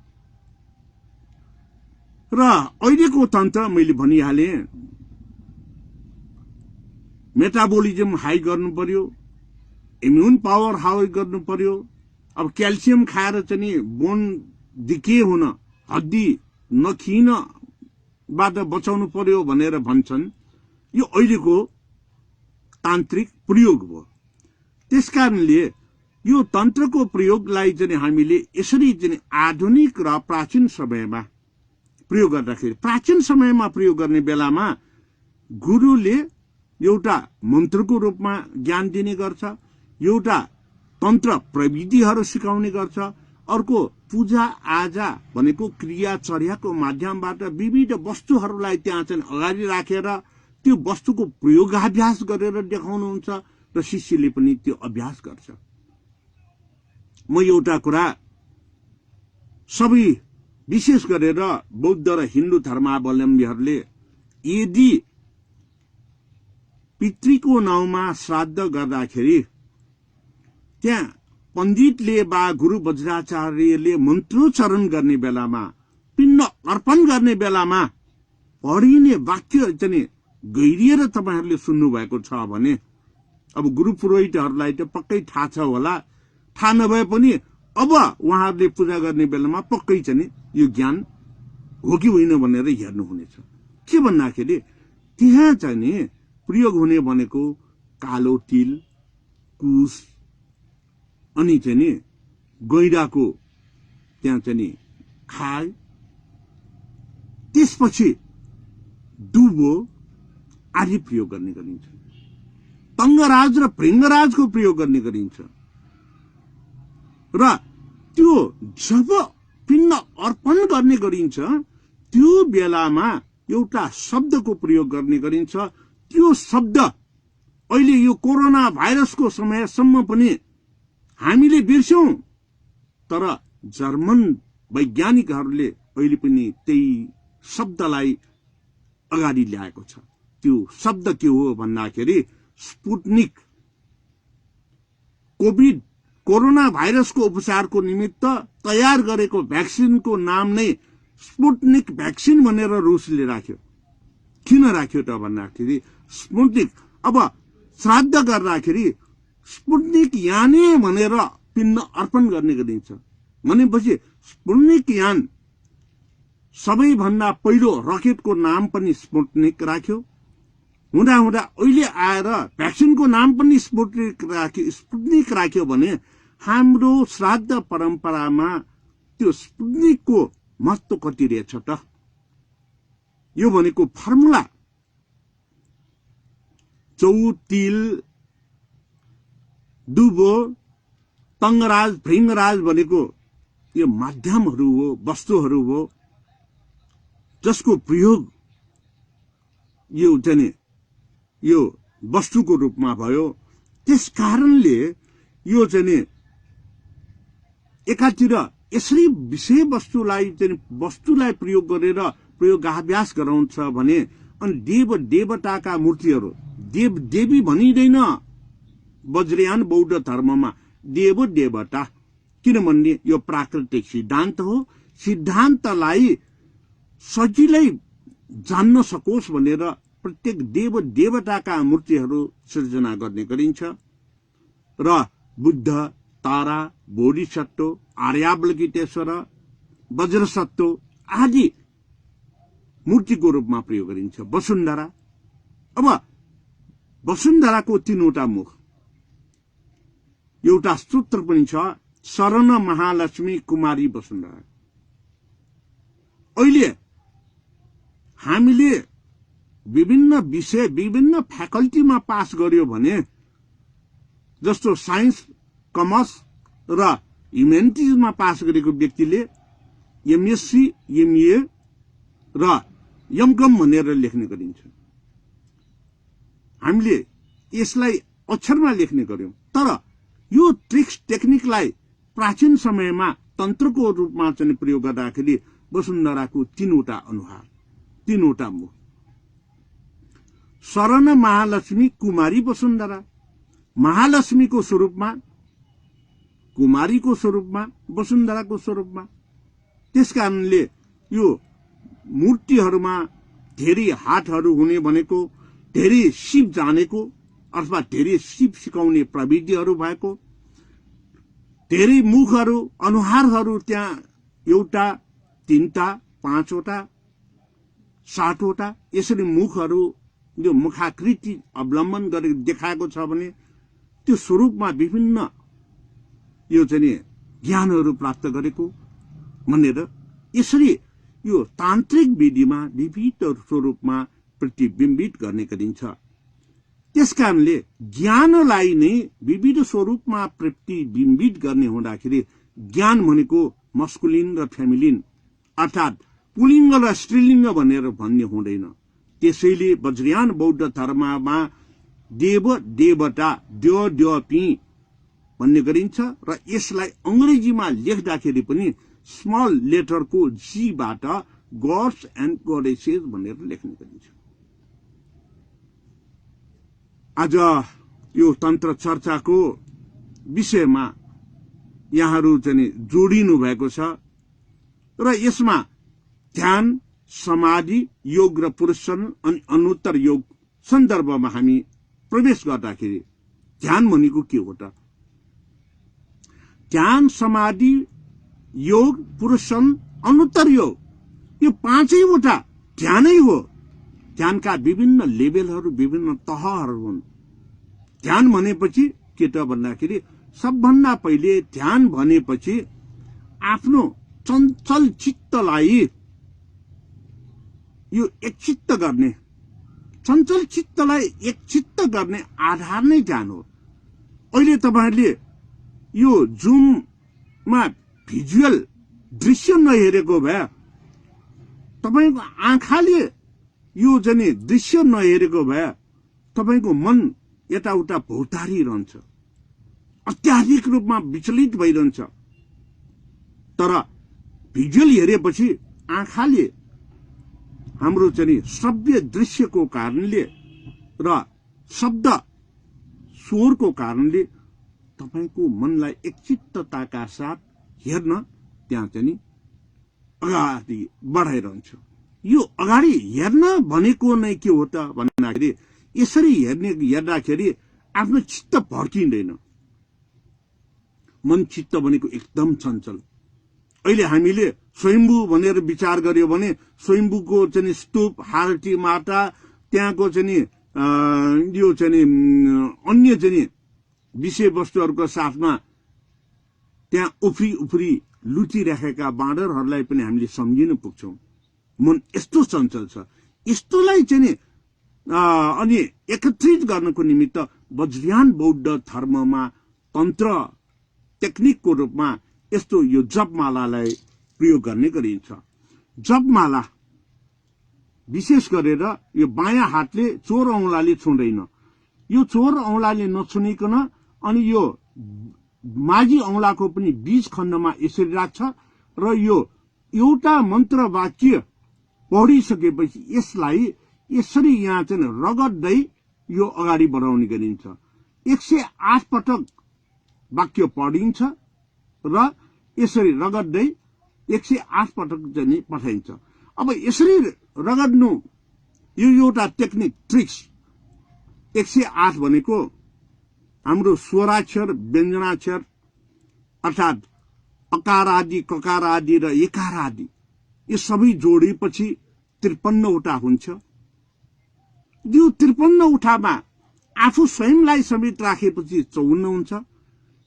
Speaker 1: र अहिलेको तन्त्र मैले भनिहालेँ, मेटाबोलिजम हाई गर्नु पर्यो, इम्युन पावर हाई गर्नु पर्यो। अब क्याल्सियम खाएर चाहिँ बोन डिके हुन, हड्डी नखिनबाट बचाउनु पर्यो भनेर भन्छन्। यो अहिलेको तान्त्रिक प्रयोग हो। त्यसकारणले यो तन्त्रको प्रयोगलाई चाहिँ हामीले यसरी चाहिँ आधुनिक र प्राचीन समयमा प्रयोग गर्दाखेरि, प्राचीन समयमा प्रयोग गर्ने बेलामा गुरुले एउटा मन्त्रको रूपमा ज्ञान दिने गर्छ, एउटा तन्त्र प्रविधिहरू सिकाउने गर्छ, अर्को पूजा आजा भनेको क्रियाचर्याको माध्यमबाट विविध वस्तुहरूलाई त्यहाँ चाहिँ अगाडि राखेर त्यो वस्तुको प्रयोगाभ्यास गरेर देखाउनुहुन्छ र शिष्यले पनि त्यो अभ्यास गर्छ। म एउटा कुरा सबै विशेष गरेर बौद्ध र हिन्दू धर्मावलम्बीहरूले यदि पितृको नाउँमा श्राद्ध गर्दाखेरि त्यहाँ पण्डितले वा गुरु वज्राचार्यले मन्त्रोच्चारण गर्ने बेलामा, पिण्ड अर्पण गर्ने बेलामा पढिने वाक्य चाहिँ गहिरिएर तपाईहरूले सुन्नुभएको छ भने, अब गुरु पुरोहितहरूलाई त पक्कै थाहा छ होला, थाहा नभए पनि अब उहाँहरूले पूजा गर्ने बेलामा पक्कै चाहिँ यो ज्ञान हो कि होइन भनेर हेर्नुहुनेछ। के भन्दाखेरि त्यहाँ चाहिँ प्रयोग हुने भनेको कालो तिल, कुश, अनि चाहिँ गैँडाको त्यहाँ चाहिँ खाय, त्यसपछि दुबो आदि प्रयोग गर्ने गरिन्छ। तङ्गराज र भृङ्गराजको प्रयोग गर्ने गरिन्छ। र त्यो जब पिण्ड अर्पण गर्ने गरिन्छ त्यो बेलामा एउटा शब्दको प्रयोग गर्ने गरिन्छ। त्यो शब्द अहिले यो कोरोना भाइरसको समयसम्म पनि हामीले बिर्स्यौं, तर जर्मन वैज्ञानिकहरूले अहिले पनि त्यही शब्दलाई अगाडि ल्याएको छ। त्यो शब्द के हो भन्दाखेरि स्पुटनिक। कोरोना भाइरसको उपचारको निमित्त तयार गरेको भ्याक्सिनको नाम नै स्पुटनिक भ्याक्सिन भनेर रुसले राख्यो। किन राख्यो त भन्दाखेरि स्पुटनिक, अब श्राद्ध गर्दाखेरि स्पुटनिक याने भनेर पिण्ड अर्पण गर्ने गरिन्छ। भनेपछि स्पुटनिक यान सबैभन्दा पहिलो रकेटको नाम पनि स्पुटनिक राख्यो। हुँदा हुँदा अहिले आएर भ्याक्सिनको नाम पनि स्पुटनिक राख्यो भने हाम्रो श्राद्ध परम्परामा त्यो स्पुटनिकको महत्व कति रहेछ त? यो भनेको फर्मुला चौतिल, दुबो, तङ्गराज, भृङ्गराज भनेको यो माध्यमहरू हो, वस्तुहरू हो, जसको प्रयोग यो चाहिँ यो वस्तुको रूपमा भयो। त्यस कारणले यो चाहिँ एकातिर यसरी विषय वस्तुलाई प्रयोग गरेर प्रयोगाभ्यास गराउँछ भने, अनि देव देवताका मूर्तिहरू, देव देवी भनिँदैन वज्रयान बौद्ध धर्ममा, देव देवता, किनभने यो प्राकृतिक सिद्धान्त हो। सिद्धान्तलाई सजिलै जान्न सकोस् भनेर प्रत्येक देव देवताका मूर्तिहरू सृजना गर्ने गरिन्छ। र बुद्ध, तारा, बोधिसत्व, आर्यावलगितेश्वर, वज्रसत्व आदि मूर्तिको रूपमा प्रयोग गरिन्छ। वसुन्धरा, अब वसुन्धराको 3वटा मुख, एउटा सूत्र पनि छ, शरण महालक्ष्मी कुमारी वसुन्धरा। अहिले हामीले विभिन्न विषय विभिन्न फ्याकल्टीमा पास गर्यो भने, जस्तो साइन्स, कमर्स र ह्युमेनिटिजमा पास गरेको व्यक्तिले एमएससी, एमए र एमकम भनेर लेख्ने गरिन्छ। हामीले यसलाई अक्षरमा लेख्ने गर्यौं, तर यो ट्रिक्स टेक्निकलाई प्राचीन समयमा तन्त्रको रूपमा चाहिँ प्रयोग गर्दाखेरि वसुन्धराको तीनवटा अनुहार, तीनवटा मुख। शरण महालक्ष्मी कुमारी वसुन्धरा, महालक्ष्मीको स्वरूपमा, कुमारीको स्वरूपमा, वसुन्धराको स्वरूपमा। त्यसकारणले यो मूर्तिहरूमा धेरै हातहरू हुने भनेको धेरै शिव जानेको अथवा धेरै शिव सिकाउने प्रविधिहरू भएको, धेरै मुखहरू अनुहारहरू त्यहाँ एउटा, तीनटा, पाँचवटा, सातवटा यसरी मुखहरू यो मुखाकृति अवलम्बन गरेर देखाएको छ भने त्यो स्वरूपमा विभिन्न यो चाहिँ ज्ञानहरू प्राप्त गरेको भनेर यसरी यो तान्त्रिक विधिमा विविध स्वरूपमा प्रतिबिम्बित गर्ने गरिन्छ। त्यसकारणले ज्ञानलाई नै विविध स्वरूपमा प्रतिबिम्बित गर्ने हुँदाखेरि ज्ञान भनेको मस्कुलिन र फेमिलिन अर्थात् पुलिङ्ग र स्त्रीलिङ्ग भनेर भन्ने हुँदैन। त्यसैले वज्रयान बौद्ध धर्ममा देव देवता द्यो द्योपी भन्ने गरिन्छ र यसलाई अंग्रेजीमा लेख्दाखेरि पनि स्मल लेटरको जीबाट गॉड्स एन्ड गॉडेसेस भनेर लेख्ने गरिन्छ। आज यो तन्त्र चर्चाको विषयमा यहाँहरू चाहिँ जोडिनु भएको छ र यसमा ध्यान, समाधि, योग र पुरुषन अनि अनुत्तर योग सन्दर्भमा हामी प्रवेश गर्दाखेरि ध्यान भनेको के हो त? ध्यान, समाधि, योग, पुरुषन, अनुत्तर योग यो पाँचैवटा ध्यानै हो। ध्यानका विभिन्न लेभलहरू, विभिन्न तहहरू हुन्। ध्यान भनेपछि के त भन्दाखेरि सबभन्दा पहिले ध्यान भनेपछि आफ्नो चञ्चल चित्तलाई यो एकचित्त गर्ने, चञ्चल चित्तलाई एकचित्त गर्ने आधार नै ध्यान हो। अहिले तपाईहरुले यो जुममा भिजुअल दृश्य नहेरेको भए, तपाईको आँखाले यो जने दृश्य नहेरेको भए तपाईको मन यताउता भौतारिरहन्छ, अत्याधिक रूपमा विचलित भइरहन्छ। तर भिजुअल हेरेपछि आँखाले हाम्रो चाहिँ श्रव्य दृश्यको कारणले र शब्द स्वरको कारणले तपाईको मनलाई एकचित्तताका साथ हेर्न त्यहाँ चाहिँ अगाडि बढाइरहन्छ। यो अगाडि हेर्न भनेको नै के हो त भन्दाखेरि यसरी हेर्दाखेरि आफ्नो चित्त भड्किँदैन। मन चित्त भनेको एकदम चञ्चल। अहिले हामीले स्वयम्भू भनेर विचार गर्यो भने स्वयम्भूको चाहिँ स्तूप, हारटी माता, त्यहाँको चाहिँ यो चाहिँ अन्य चाहिँ विषयवस्तुहरूको साथमा त्यहाँ उफ्री उफ्री लुटिराखेका बाँदरहरूलाई पनि हामीले सम्झिन पुग्छौं। मन यस्तो चञ्चल छ। यस्तोलाई चाहिँ अनि एकत्रित गर्नको निमित्त वज्रयान बौद्ध धर्ममा तन्त्र टेक्निकको रूपमा यस्तो यो जपमालालाई प्रयोग गर्ने गरिन्छ। जपमाला विशेष गरेर यो बायाँ हातले चोर औंलाले छुँदैन। यो चोर औंलाले नछुनिकन अनि यो माझी औंलाको पनि बीच खण्डमा यसरी राख्छ र यो एउटा मन्त्र वाक्य पढिसकेपछि यसलाई यसरी यहाँ चाहिँ रगड्दै यो अगाडि बढाउने गरिन्छ। 108 पटक वाक्य पढिन्छ र यसरी रगड्दै 108 पटक चाहिँ पठाइन्छ। अब यसरी रगड्नु यो एउटा टेक्निक ट्रिक्स। 108 भनेको हाम्रो स्वराक्षर, व्यञ्जनाक्षर अर्थात् अकार आदि, ककार आदि र एकार आदि यो सबै जोडेपछि 53 वटा हुन्छ। यो 53 वटामा आफू स्वयंलाई समेत राखेपछि 54 हुन्छ।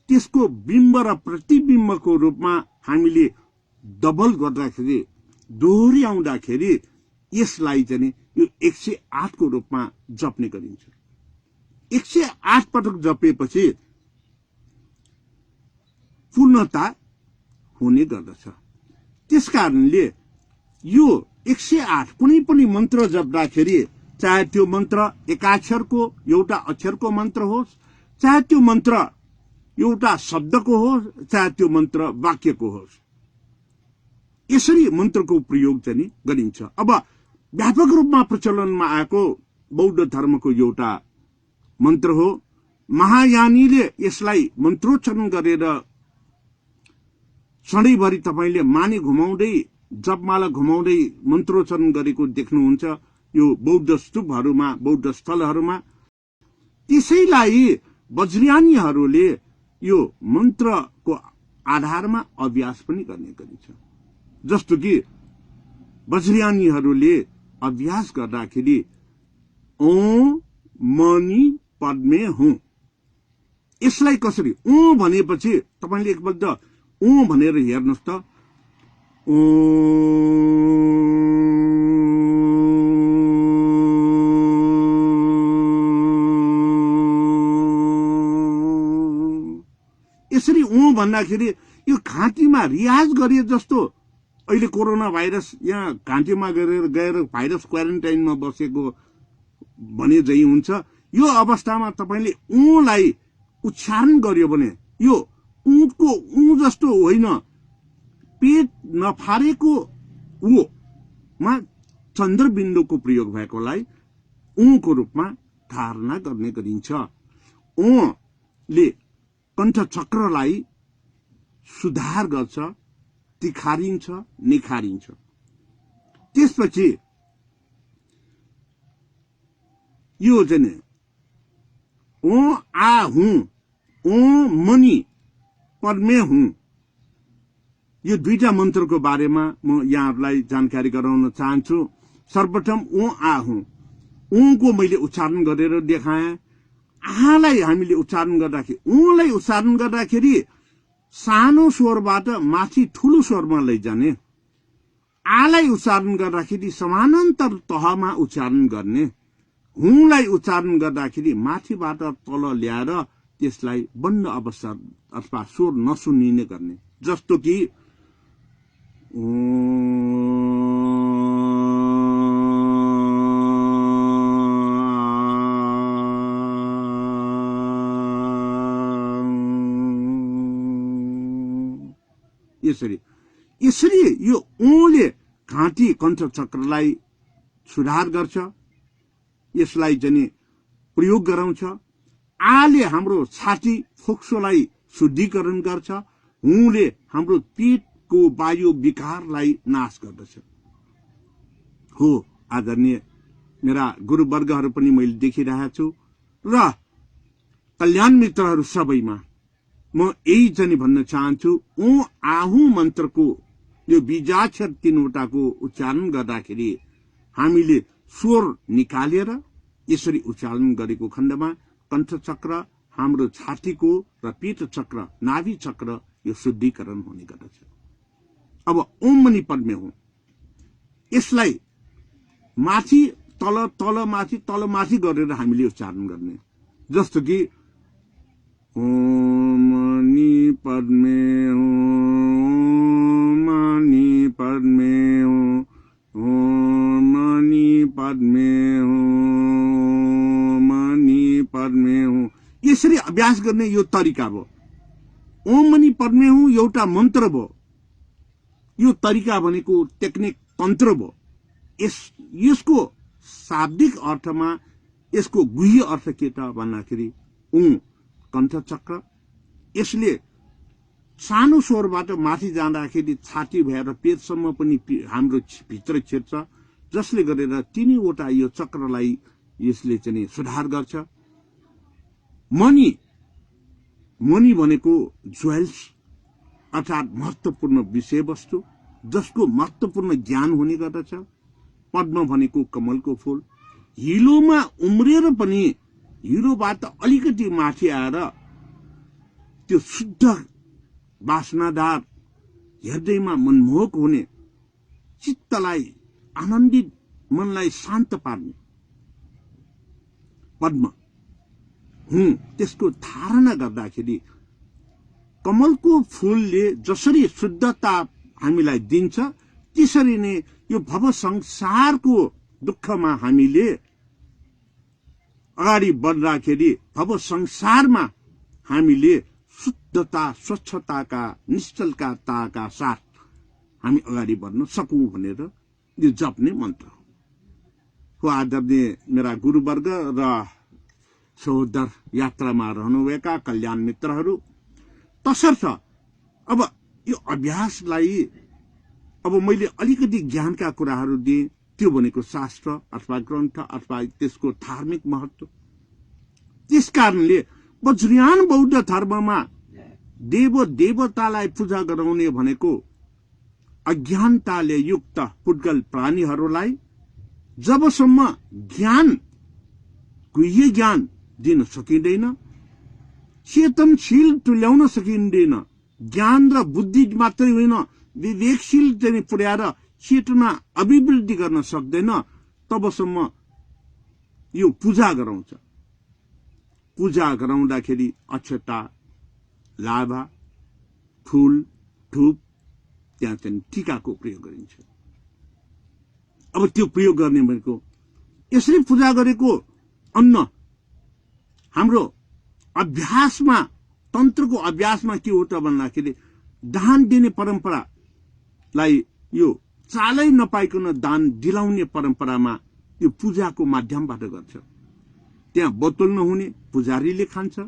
Speaker 1: त्यसको बिम्ब र प्रतिबिम्बको रूपमा हामीले डबल गर्दाखेरि, दोहोर्याउँदाखेरि यसलाई चाहिँ यो 108 को रूपमा जप्ने गरिन्छ। 108 पटक जपेपछि पूर्णता हुने गर्दछ। त्यसकारणले यो 108 कुनै पनि मन्त्र जप्दाखेरि, चाहे त्यो मन्त्र एकाक्षरको एउटा अक्षरको मन्त्र होस्, चाहे त्यो मन्त्र एउटा शब्दको होस्, चाहे त्यो मन्त्र वाक्यको होस्, यसरी मन्त्रको प्रयोग चाहिँ गरिन्छ। अब व्यापक रूपमा प्रचलनमा आएको बौद्ध धर्मको एउटा मन्त्र हो। महायानीले यसलाई मन्त्रोच्चारण गरेर सधैँभरि तपाईले माने घुमाउँदै जपमाला घुमाउँदै मन्त्रोच्चारण गरेको देख्नुहुन्छ यो बौद्ध स्तूपहरूमा, बौद्ध स्थलहरूमा। त्यसैलाई वज्रयानीहरूले यो मन्त्रको आधारमा अभ्यास पनि गर्ने गरिन्छ। जस्तो कि वज्रयानीहरूले अभ्यास गर्दाखेरि ओम मणि पद्मे हुँ, यसलाई कसरी ओ भनेपछि तपाईले एकपल्ट ओ भनेर हेर्नुहोस् त। यसरी ओ भन्दाखेरि यो घाँटीमा रियाज गरे जस्तो अहिले कोरोना भाइरस यहाँ घाँटीमा गएर भाइरस क्वारेन्टाइनमा बसेको भने जै हुन्छ। यो अवस्थामा तपाईले ऊलाई उच्चारण गर्यो भने यो ऊँटको ऊ जस्तो होइन, पेट नफारेको ऊमा चन्द्रबिन्दुको प्रयोग भएकोलाई ऊको रूपमा धारणा गर्ने गरिन्छ। ऊले कण्ठ चक्रलाई सुधार गर्छ, तिखारिन्छ, निखारिन्छ। त्यसपछि यो चाहिँ ओ आ हुँ, ओ मणि पद्मे हुँ, यो दुईटा मन्त्रको बारेमा म यहाँहरूलाई जानकारी गराउन चाहन्छु। सर्वप्रथम ओ आ हुँ, ऊको मैले उच्चारण गरेर देखाएँ। आलाई हामीले उच्चारण गर्दाखेरि, ऊलाई उच्चारण गर्दाखेरि सानो स्वरबाट माथि ठूलो स्वरमा लैजाने, आलाई उच्चारण गर्दाखेरि समानान्तर तहमा उच्चारण गर्ने, हुँलाई उच्चारण गर्दाखेरि माथिबाट तल ल्याएर त्यसलाई बन्द अवस्था अथवा स्वर नसुनिने गर्ने। जस्तो कि यसरी यो ऊले घाँटी कण्ठ चक्रलाई सुधार गर्छ, यसलाई चाहिँ प्रयोग गराउँछ। आले हाम्रो छाती फोक्सोलाई शुद्धिकरण गर्छ, हुँले हाम्रो पेटको वायु विकारलाई नाश गर्दछ। हो आदरणीय मेरा गुरुवर्गहरू पनि मैले देखिरहेको छु र कल्याण मित्रहरू सबैमा म यही चाहिँ भन्न चाहन्छु, ओ आहु मन्त्रको यो बीजाक्षर 3वटाको उच्चारण गर्दाखेरि हामीले स्वर निकालेर यसरी उच्चारण गरेको खण्डमा कण्ठ चक्र, हाम्रो छातीको र पेट चक्र, नाभि चक्र यो शुद्धिकरण हुने गर्दछ। अब ओम मणि पद्मे हुँ, यसलाई माथि तल तल माथि तल माथि गरेर हामीले उच्चारण गर्ने। जस्तो कि ओम मणि पद्मे हुँ, मणि पद्मे हुँ, ओम मणि पद्मे हुँ, मणि पद्मे हुँ, यसरी अभ्यास गर्ने यो तरिका भयो। ओम मणि पद्मे हुँ एउटा मन्त्र भयो, यो तरिका भनेको टेक्निक तन्त्र भयो। यसको शाब्दिक अर्थमा यसको गुह्य अर्थ के त भन्दाखेरि ऊ कण्ठ चक्र, यसले सानो स्वरबाट माथि जाँदाखेरि छाती भएर पेटसम्म पनि हाम्रो भित्र छिर्छ, जसले गरेर तीनैवटा यो चक्रलाई यसले चाहिँ सुधार गर्छ। मणि मणि भनेको ज्वेल्स अर्थात् महत्त्वपूर्ण विषयवस्तु जसको महत्त्वपूर्ण ज्ञान हुने गर्दछ। पद्म भनेको कमलको फूल, हिलोमा उम्रेर पनि हिलोबाट अलिकति माथि आएर त्यो शुद्ध वासनादार हृदयमा मनमोहक हुने, चित्तलाई आनन्दित, मनलाई शान्त पार्ने पद्म हुँ। त्यसको धारणा गर्दाखेरि कमलको फूलले जसरी शुद्धता हामीलाई दिन्छ त्यसरी नै यो भव संसारको दुःखमा हामीले अगाडि बढ्दाखेरि भव संसारमा हामीले शुद्धता, स्वच्छताका, निश्चलताका साथ हामी अगाडि बढ्न सकौं भनेर यो जप्ने मन्त्र हो। आदरणीय मेरा गुरुवर्ग र सहोदर यात्रामा रहनुभएका कल्याण मित्रहरू, तसर्थ अब यो अभ्यासलाई अब मैले अलिकति ज्ञानका कुराहरू दिए, त्यो भनेको शास्त्र अथवा ग्रन्थ अथवा त्यसको धार्मिक महत्व। त्यसकारणले वज्रयान बौद्ध धर्ममा देव देवतालाई पूजा गराउने भनेको अज्ञानताले युक्त पुद्गल प्राणीहरूलाई जबसम्म ज्ञान गुह्य ज्ञान दिन सकिँदैन, चेतनशील तुल्याउन सकिँदैन, ज्ञान र बुद्धि मात्रै होइन विवेकशील चाहिँ पुर्याएर चेतना अभिवृद्धि गर्न सक्दैन, तबसम्म यो पूजा गराउँछ। पूजा गराउँदाखेरि अक्षता, लाभा, फूल, धूप, त्यहाँ चाहिँ टीकाको प्रयोग गरिन्छ। अब त्यो प्रयोग गर्ने भनेको यसरी पूजा गरेको अन्न हाम्रो अभ्यासमा, तन्त्रको अभ्यासमा के हो त भन्दाखेरि दान दिने परम्परालाई यो चालै नपाइकन दान दिलाउने परम्परामा यो पूजाको माध्यमबाट गर्छ। त्यहाँ बतुल्न हुने पुजारीले खान्छ,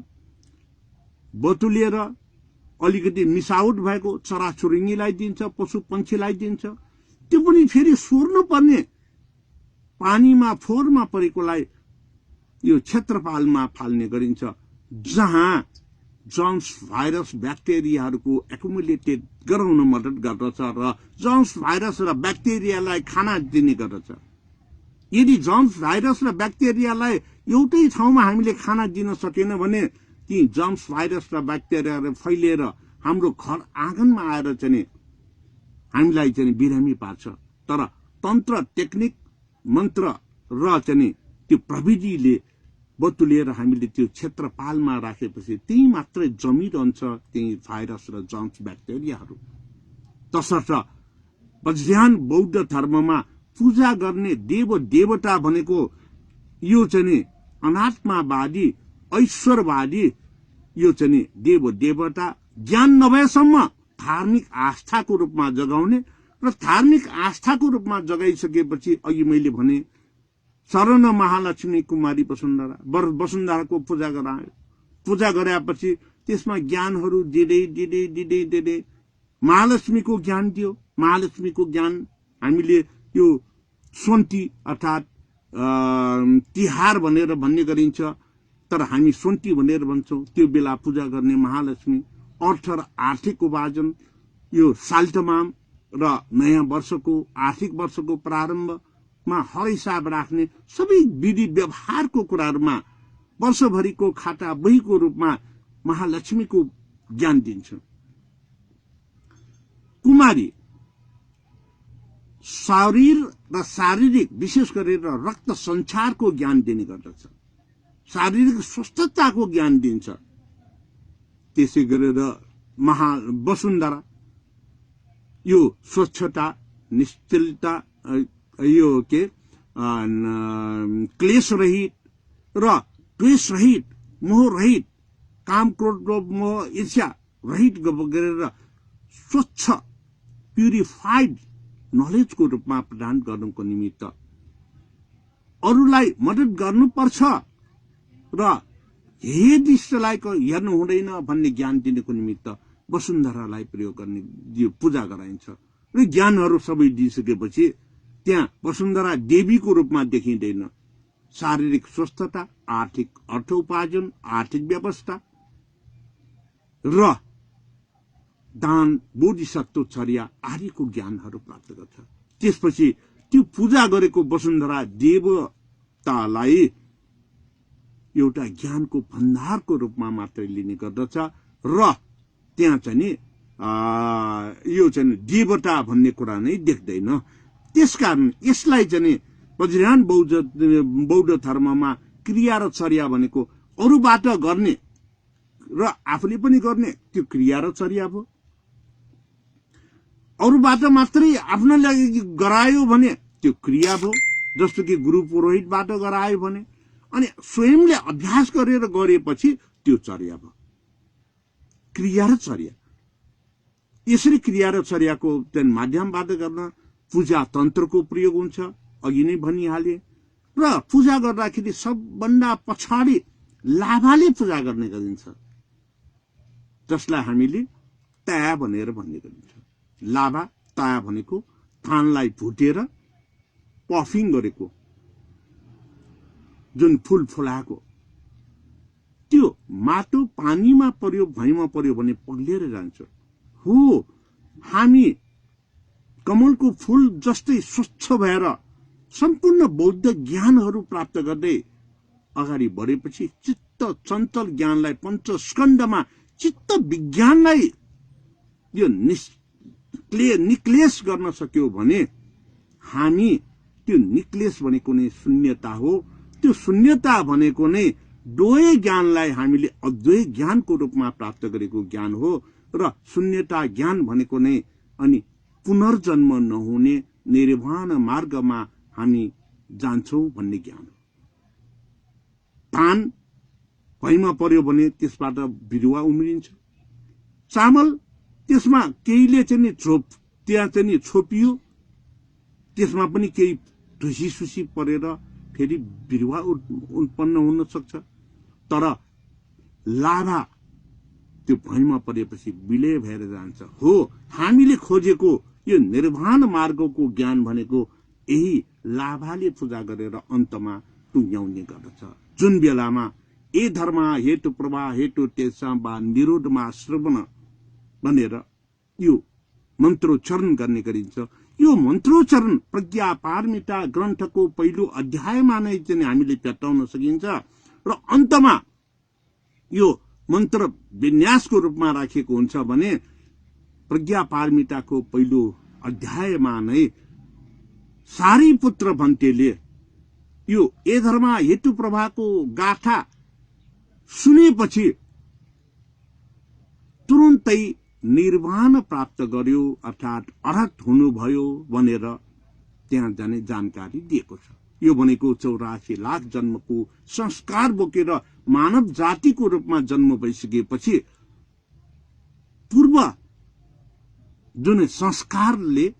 Speaker 1: बतुलिएर अलिकति मिसावट भएको चराचुरुङ्गीलाई दिन्छ, पशु पन्छीलाई दिन्छ। त्यो पनि फेरि सोर्नु पर्ने पानीमा फोहोरमा परेकोलाई यो क्षेत्रपालमा फाल्ने गरिन्छ, जहाँ जर्म्स भाइरस ब्याक्टेरियाहरूको एकुमुलेटेड गराउन मद्दत गर्दछ र जर्म्स भाइरस र ब्याक्टेरियालाई खाना दिने गर्दछ। यदि जर्म्स भाइरस र ब्याक्टेरियालाई एउटै ठाउँमा हामीले खाना दिन सकेन भने ती जर्म्स भाइरस र ब्याक्टेरियाले फैलिएर हाम्रो घर आँगनमा आएर चाहिँ हामीलाई चाहिँ बिरामी पार्छ। तर तन्त्र, टेक्निक, मन्त्र र चाहिँ त्यो प्रविधिले बतुलिएर हामीले त्यो क्षेत्रपालमा राखेपछि त्यही मात्रै जमिरहन्छ त्यही भाइरस र जर्म्स ब्याक्टेरियाहरू। तसर्थ वज्रयान बौद्ध धर्ममा पूजा गर्ने देव देवता भनेको यो चाहिँ अनात्मावादी, ऐश्वरवादी यो चाहिँ देव देवता ज्ञान नभएसम्म धार्मिक आस्थाको रूपमा जगाउने र धार्मिक आस्थाको रूपमा जगाइसकेपछि अघि मैले भने शरण महालक्ष्मी कुमारी वसुन्धराको पूजा गरायो। पूजा गराएपछि त्यसमा ज्ञानहरू दिँदै महालक्ष्मीको ज्ञान दियो। महालक्ष्मीको ज्ञान हामीले यो सोन्ती अर्थात् तिहार भनेर भन्ने गरिन्छ, तर हामी सोन्ती भनेर भन्छौँ। त्यो बेला पूजा गर्ने महालक्ष्मी अर्थ र आर्थिक उपार्जन, यो साल्टमाम र नयाँ वर्षको आर्थिक वर्षको प्रारम्भमा हर हिसाब राख्ने सबै विधि व्यवहारको कुराहरूमा वर्षभरिको खाता बहीको रूपमा महालक्ष्मीको ज्ञान दिन्छ। कुमारी शरीर र शारीरिक विशेष गरेर रक्त सञ्चारको ज्ञान दिने गर्दछ, शारीरिक स्वस्थताको ज्ञान दिन्छ। त्यसै गरेर वसुन्धरा यो स्वच्छता, निश्चलता, यो के क्लेश रहित र द्वेष रहित, मोह रहित, काम क्रोध लोभ मोह ईर्ष्या रहित गरेर स्वच्छ प्युरिफाइड नलेजको रूपमा प्रदान गर्नुको निमित्त अरूलाई मद्दत गर्नुपर्छ र हे दृष्टलाई हेर्नु हुँदैन भन्ने ज्ञान दिनको निमित्त वसुन्धरालाई प्रयोग गर्ने यो पूजा गराइन्छ। र ज्ञानहरू सबै दिइसकेपछि त्यहाँ वसुन्धरा देवीको रूपमा देखिँदैन। शारीरिक स्वस्थता, आर्थिक अर्थोपार्जन, आर्थिक व्यवस्था र दान, बोधिसत्वचर्या आदिको ज्ञानहरू प्राप्त गर्छ। त्यसपछि त्यो पूजा गरेको वसुन्धरा देवतालाई एउटा ज्ञानको भण्डारको रूपमा मात्रै लिने गर्दछ र त्यहाँ चाहिँ यो चाहिँ देवता भन्ने कुरा नै देख्दैन। त्यसकारण यसलाई चाहिँ वज्रयान बौद्ध धर्ममा क्रिया र चर्या भनेको अरूबाट गर्ने र आफूले पनि गर्ने त्यो क्रिया र चर्या भयो। अरूबाट मात्रै आफ्नो लागि गरायो भने त्यो क्रिया भयो, जस्तो कि गुरु पुरोहितबाट गरायो भने, अनि स्वयंले अभ्यास गरेर गरेपछि त्यो चर्या भयो। क्रिया र चर्या यसरी क्रिया र चर्याको माध्यमबाट गर्न पूजा तन्त्रको प्रयोग हुन्छ, अघि नै भनिहाले। र पूजा गर्दाखेरि सबभन्दा पछाडि लाभाले पूजा गर्ने गरिन्छ, जसलाई हामीले तया भनेर भन्ने गरिन्छ। लाभा तया भनेको थानलाई भुटेर पफिङ गरेको जुन फूल फुलाएको, त्यो माटो पानीमा पर्यो भुइँमा पर्यो भने पग्लिएर जान्छ। हो, हामी कमलको फूल जस्तै स्वच्छ भएर सम्पूर्ण बौद्ध ज्ञानहरू प्राप्त गर्दै अगाडि बढेपछि चित्त चञ्चल ज्ञानलाई पञ्चस्कन्धमा चित्त विज्ञानलाई यो निक्लेश गर्न सक्यो भने हामी त्यो निक्लेश भनेको नै शून्यता हो। त्यो शून्यता भनेको नै द्वय ज्ञानलाई हामीले अद्वैत ज्ञानको रूपमा प्राप्त गरेको ज्ञान हो। र शून्यता ज्ञान भनेको नै अनि पुनर्जन्म नहुने निर्वाण मार्गमा हामी जान्छौं भन्ने ज्ञान हो। धान भुइँमा पर्यो भने त्यसबाट बिरुवा उम्रिन्छ। चामल त्यसमा केहीले चाहिँ त्यहाँ चाहिँ छोपियो, त्यसमा पनि केही ढुसी सुसी परेर फेरि बिरुवा उत्पन्न हुन सक्छ। तर लाभा त्यो भुइँमा परेपछि विलय भएर जान्छ। हो, हामीले खोजेको यो निर्वाण मार्गको ज्ञान भनेको यही लाभाले पूजा गरेर अन्तमा टुङ्ग्याउने गर्दछ। जुन बेलामा ए धर्म हेतु प्रभा हेतु तेसा वा निरोधमा श्रवण भनेर यो मन्त्रोच्चारण गर्ने गरिन्छ। यो मन्त्रोच्चारण प्रज्ञा पारमिता ग्रन्थको पहिलो अध्यायमा नै चाहिँ हामीले भेट्टाउन सकिन्छ। र अन्तमा यो मन्त्र विन्यासको रूपमा राखिएको हुन्छ भने प्रज्ञा पारमिताको पहिलो अध्यायमा नै सारीपुत्र भन्तेले यो ए धर्म हेतु प्रभाको गाथा सुनेपछि तुरुन्तै निर्वाण प्राप्त गर्यो, अर्थात् अर्हत हुनुभयो भनेर त्यहाँ जाने जानकारी दिएको छ। यो भनेको 84 लाख जन्मको संस्कार बोकेर मानव जातिको रूपमा जन्म भइसकेपछि पूर्व जुन संस्कारले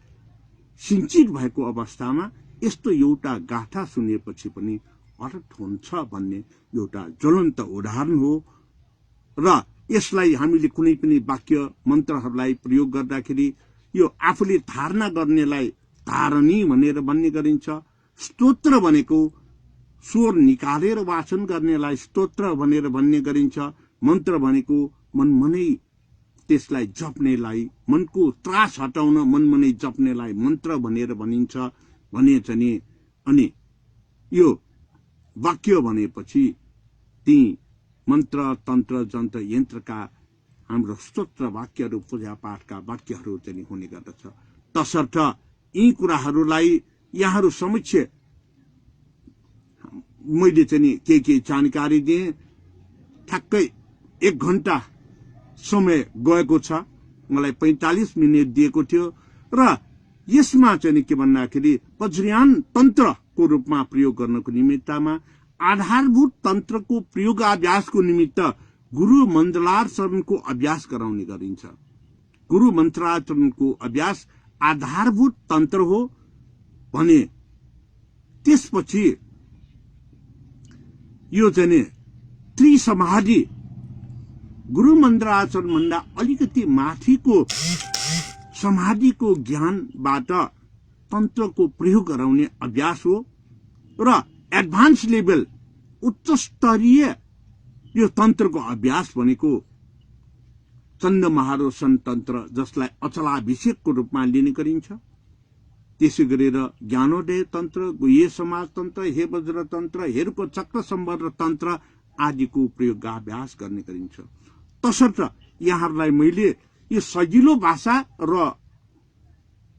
Speaker 1: सिंचित भएको अवस्थामा यस्तो एउटा गाथा सुनेपछि पनि अर्थ हुन्छ भन्ने एउटा ज्वलन्त उदाहरण हो। र यसलाई हामीले कुनै पनि वाक्य मन्त्रहरूलाई प्रयोग गर्दाखेरि यो आफूले धारणा गर्नेलाई धारणी भनेर भन्ने गरिन्छ। स्तोत्र भनेको स्वर निकालेर वाचन गर्नेलाई स्तोत्र भनेर भन्ने गरिन्छ। मन्त्र भनेको मनमनै त्यसलाई जप्नेलाई, मनको त्रास हटाउन मनमनै जप्नेलाई मन्त्र भनेर भनिन्छ भने चाहिँ। अनि यो वाक्य भनेपछि ती मन्त्र तन्त्र जन्त्र यन्त्रका हाम्रो स्तोत्र वाक्यहरू पूजा पाठका वाक्यहरू चाहिँ हुने गर्दछ। तसर्थ यी कुराहरूलाई यहाँहरू समक्ष मैले चाहिँ के जानकारी दिएँ। ठ्याक्कै 1 घण्टा समय गएको छ, मलाई 45 मिनट दिएको थियो। र यसमा चाहिँ के भन्दाखेरि वज्रयान तन्त्रको रूपमा प्रयोग गर्नको निमित्तमा आधारभूत तन्त्रको प्रयोगाभ्यासको निमित्त गुरु मन्त्राचरणको अभ्यास गराउने गरिन्छ। गुरु मन्त्राचरणको अभ्यास आधारभूत तन्त्र हो भने त्यसपछि यो चाहिँ त्रिसमाधि गुरु मन्त्राचरण भन्दा अलिकति माथिको समाधिको ज्ञानबाट तन्त्रको प्रयोग गराउने अभ्यास हो। र एडभान्स लेभल उच्च स्तरीय यो तन्त्रको अभ्यास भनेको चण्ड महारोशन तन्त्र, जसलाई अचलाभिषेकको रूपमा लिने गरिन्छ। त्यसै गरेर ज्ञानोदय तन्त्र, गुह्य समाज तन्त्र, हे वज्र तन्त्र, हेरको चक्र सम्वर तन्त्र आदिको प्रयोगाभ्यास गर्ने गरिन्छ। तसर्थ यहाँहरूलाई मैले यो सजिलो भाषा र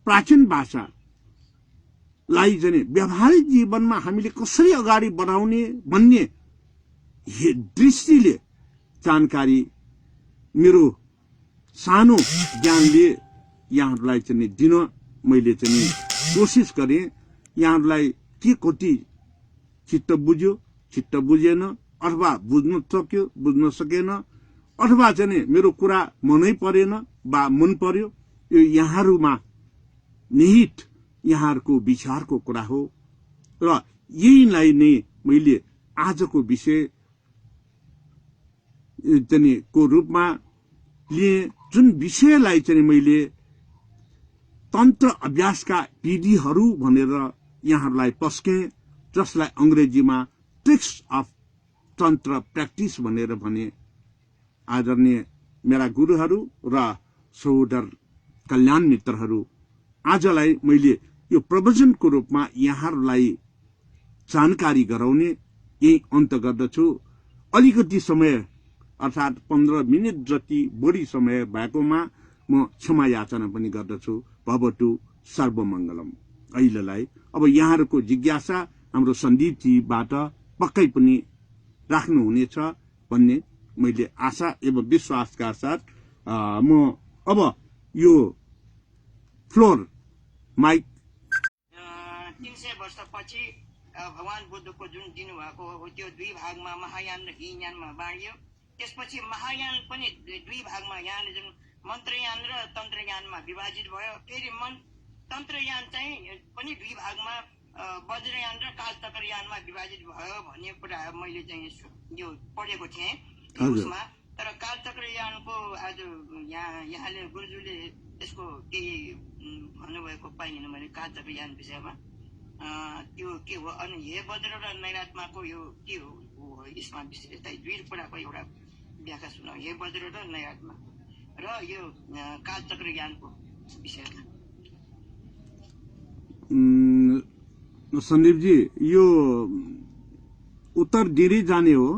Speaker 1: प्राचीन भाषालाई चाहिँ व्यावहारिक जीवनमा हामीले कसरी अगाडि बढाउने भन्ने दृष्टिले जानकारी मेरो सानो ज्ञानले यहाँहरूलाई चाहिँ दिन मैले चाहिँ कोसिस गरेँ। यहाँहरूलाई के कति चित्त बुझ्यो, चित्त बुझेन, अथवा बुझ्न सक्यो, बुझ्न सकेन, अथवा चाहिँ मेरो कुरा मनै परेन वा मन पर्यो, यो यहाँहरूमा निहित यहाँहरूको विचारको कुरा हो र यहीलाई नै मैले आजको विषय चाहिँ को रूपमा लिए, जुन विषयलाई चाहिँ मैले तन्त्र अभ्यासका विधिहरू भनेर यहाँहरूलाई पस्के, जसलाई अंग्रेजीमा ट्रिक्स अफ तन्त्र प्र्याक्टिस भनेर भने। आदरणीय मेरा गुरुहरू र सहोदर कल्याण मित्रहरू, आजलाई मैले यो प्रवचनको रूपमा यहाँहरूलाई जानकारी गराउने यही अन्त गर्दछु। अलिकति समय अर्थात् 15 मिनट जति बढी समय भएकोमा म क्षमा याचना पनि गर्दछु। भवतु सर्वमङ्गलम। अहिलेलाई अब यहाँहरूको जिज्ञासा हाम्रो सन्दीपजीबाट पक्कै पनि राख्नुहुनेछ भन्ने मैले आशा एवं विश्वासका साथ म अब यो फ्लोर माइक
Speaker 3: 300 वर्षपछि भगवान बुद्धको जुन दिनुभएको हो त्यो दुई भागमा महायान र हीनयानमा बाँडियो। त्यसपछि महायान पनि दुई भागमा, यहाँले जुन मन्त्रयान र तन्त्रयानमा विभाजित भयो। फेरि तन्त्रयान चाहिँ पनि दुई भागमा वज्रयान र कालचक्रयानमा विभाजित भयो भन्ने कुरा मैले चाहिँ यो पढेको थिएँ उसमा। तर कालचक्रयानको आज यहाँले गुरुजुले त्यसको केही भन्नुभएको पाइएन मैले कालचक्रयान विषयमा। त्यो के हो अनि हे वज्र र नैरात्माको यो के हो यसमा विशेषता दुई कुराको एउटा व्याख्या सुनाऊ, हे वज्र र नैरात्मा र यो कालचक्रयानको विषयमा।
Speaker 1: सन्दीपजी, यो उत्तर दिँदै जाने हो।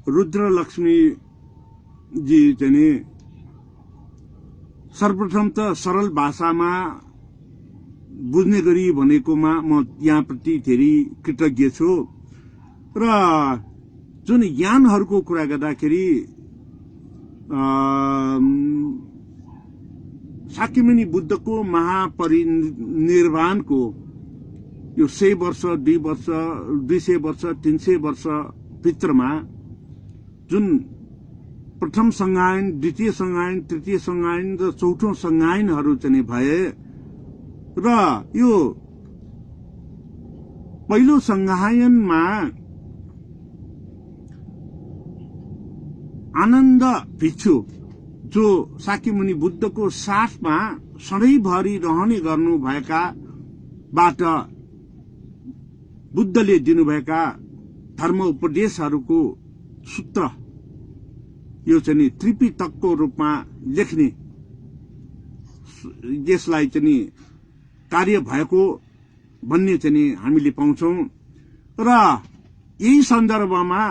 Speaker 1: रुद्र लक्ष्मी जी चाहिँ सर्वप्रथम त सरल भाषामा बुझ्ने गरी भनेकोमा म यहाँप्रति धेरै कृतज्ञ छु। र जुन ज्ञानहरूको कुरा गर्दाखेरि शाक्यमुनि बुद्धको महापरिनिर्वाणको यो 100 वर्ष 2 वर्ष 200 वर्ष 300 वर्ष भित्रमा जुन प्रथम संगायन, द्वितीय संगायन, तृतीय संगायन र चौथो संगायनहरू चाहिँ भए र यो पहिलो संगायनमा आनन्द भिक्षु जो शाक्यमुनि बुद्धको साथमा सधैँभरि रहने गर्नु भएका बाट बुद्धले दिनुभएका धर्म उपदेशहरूको सूत्र यो चाहिँ त्रिपिटकको रूपमा लेख्ने यसलाई चाहिँ कार्य भएको भन्ने चाहिँ हामीले पाउँछौं। र यही सन्दर्भमा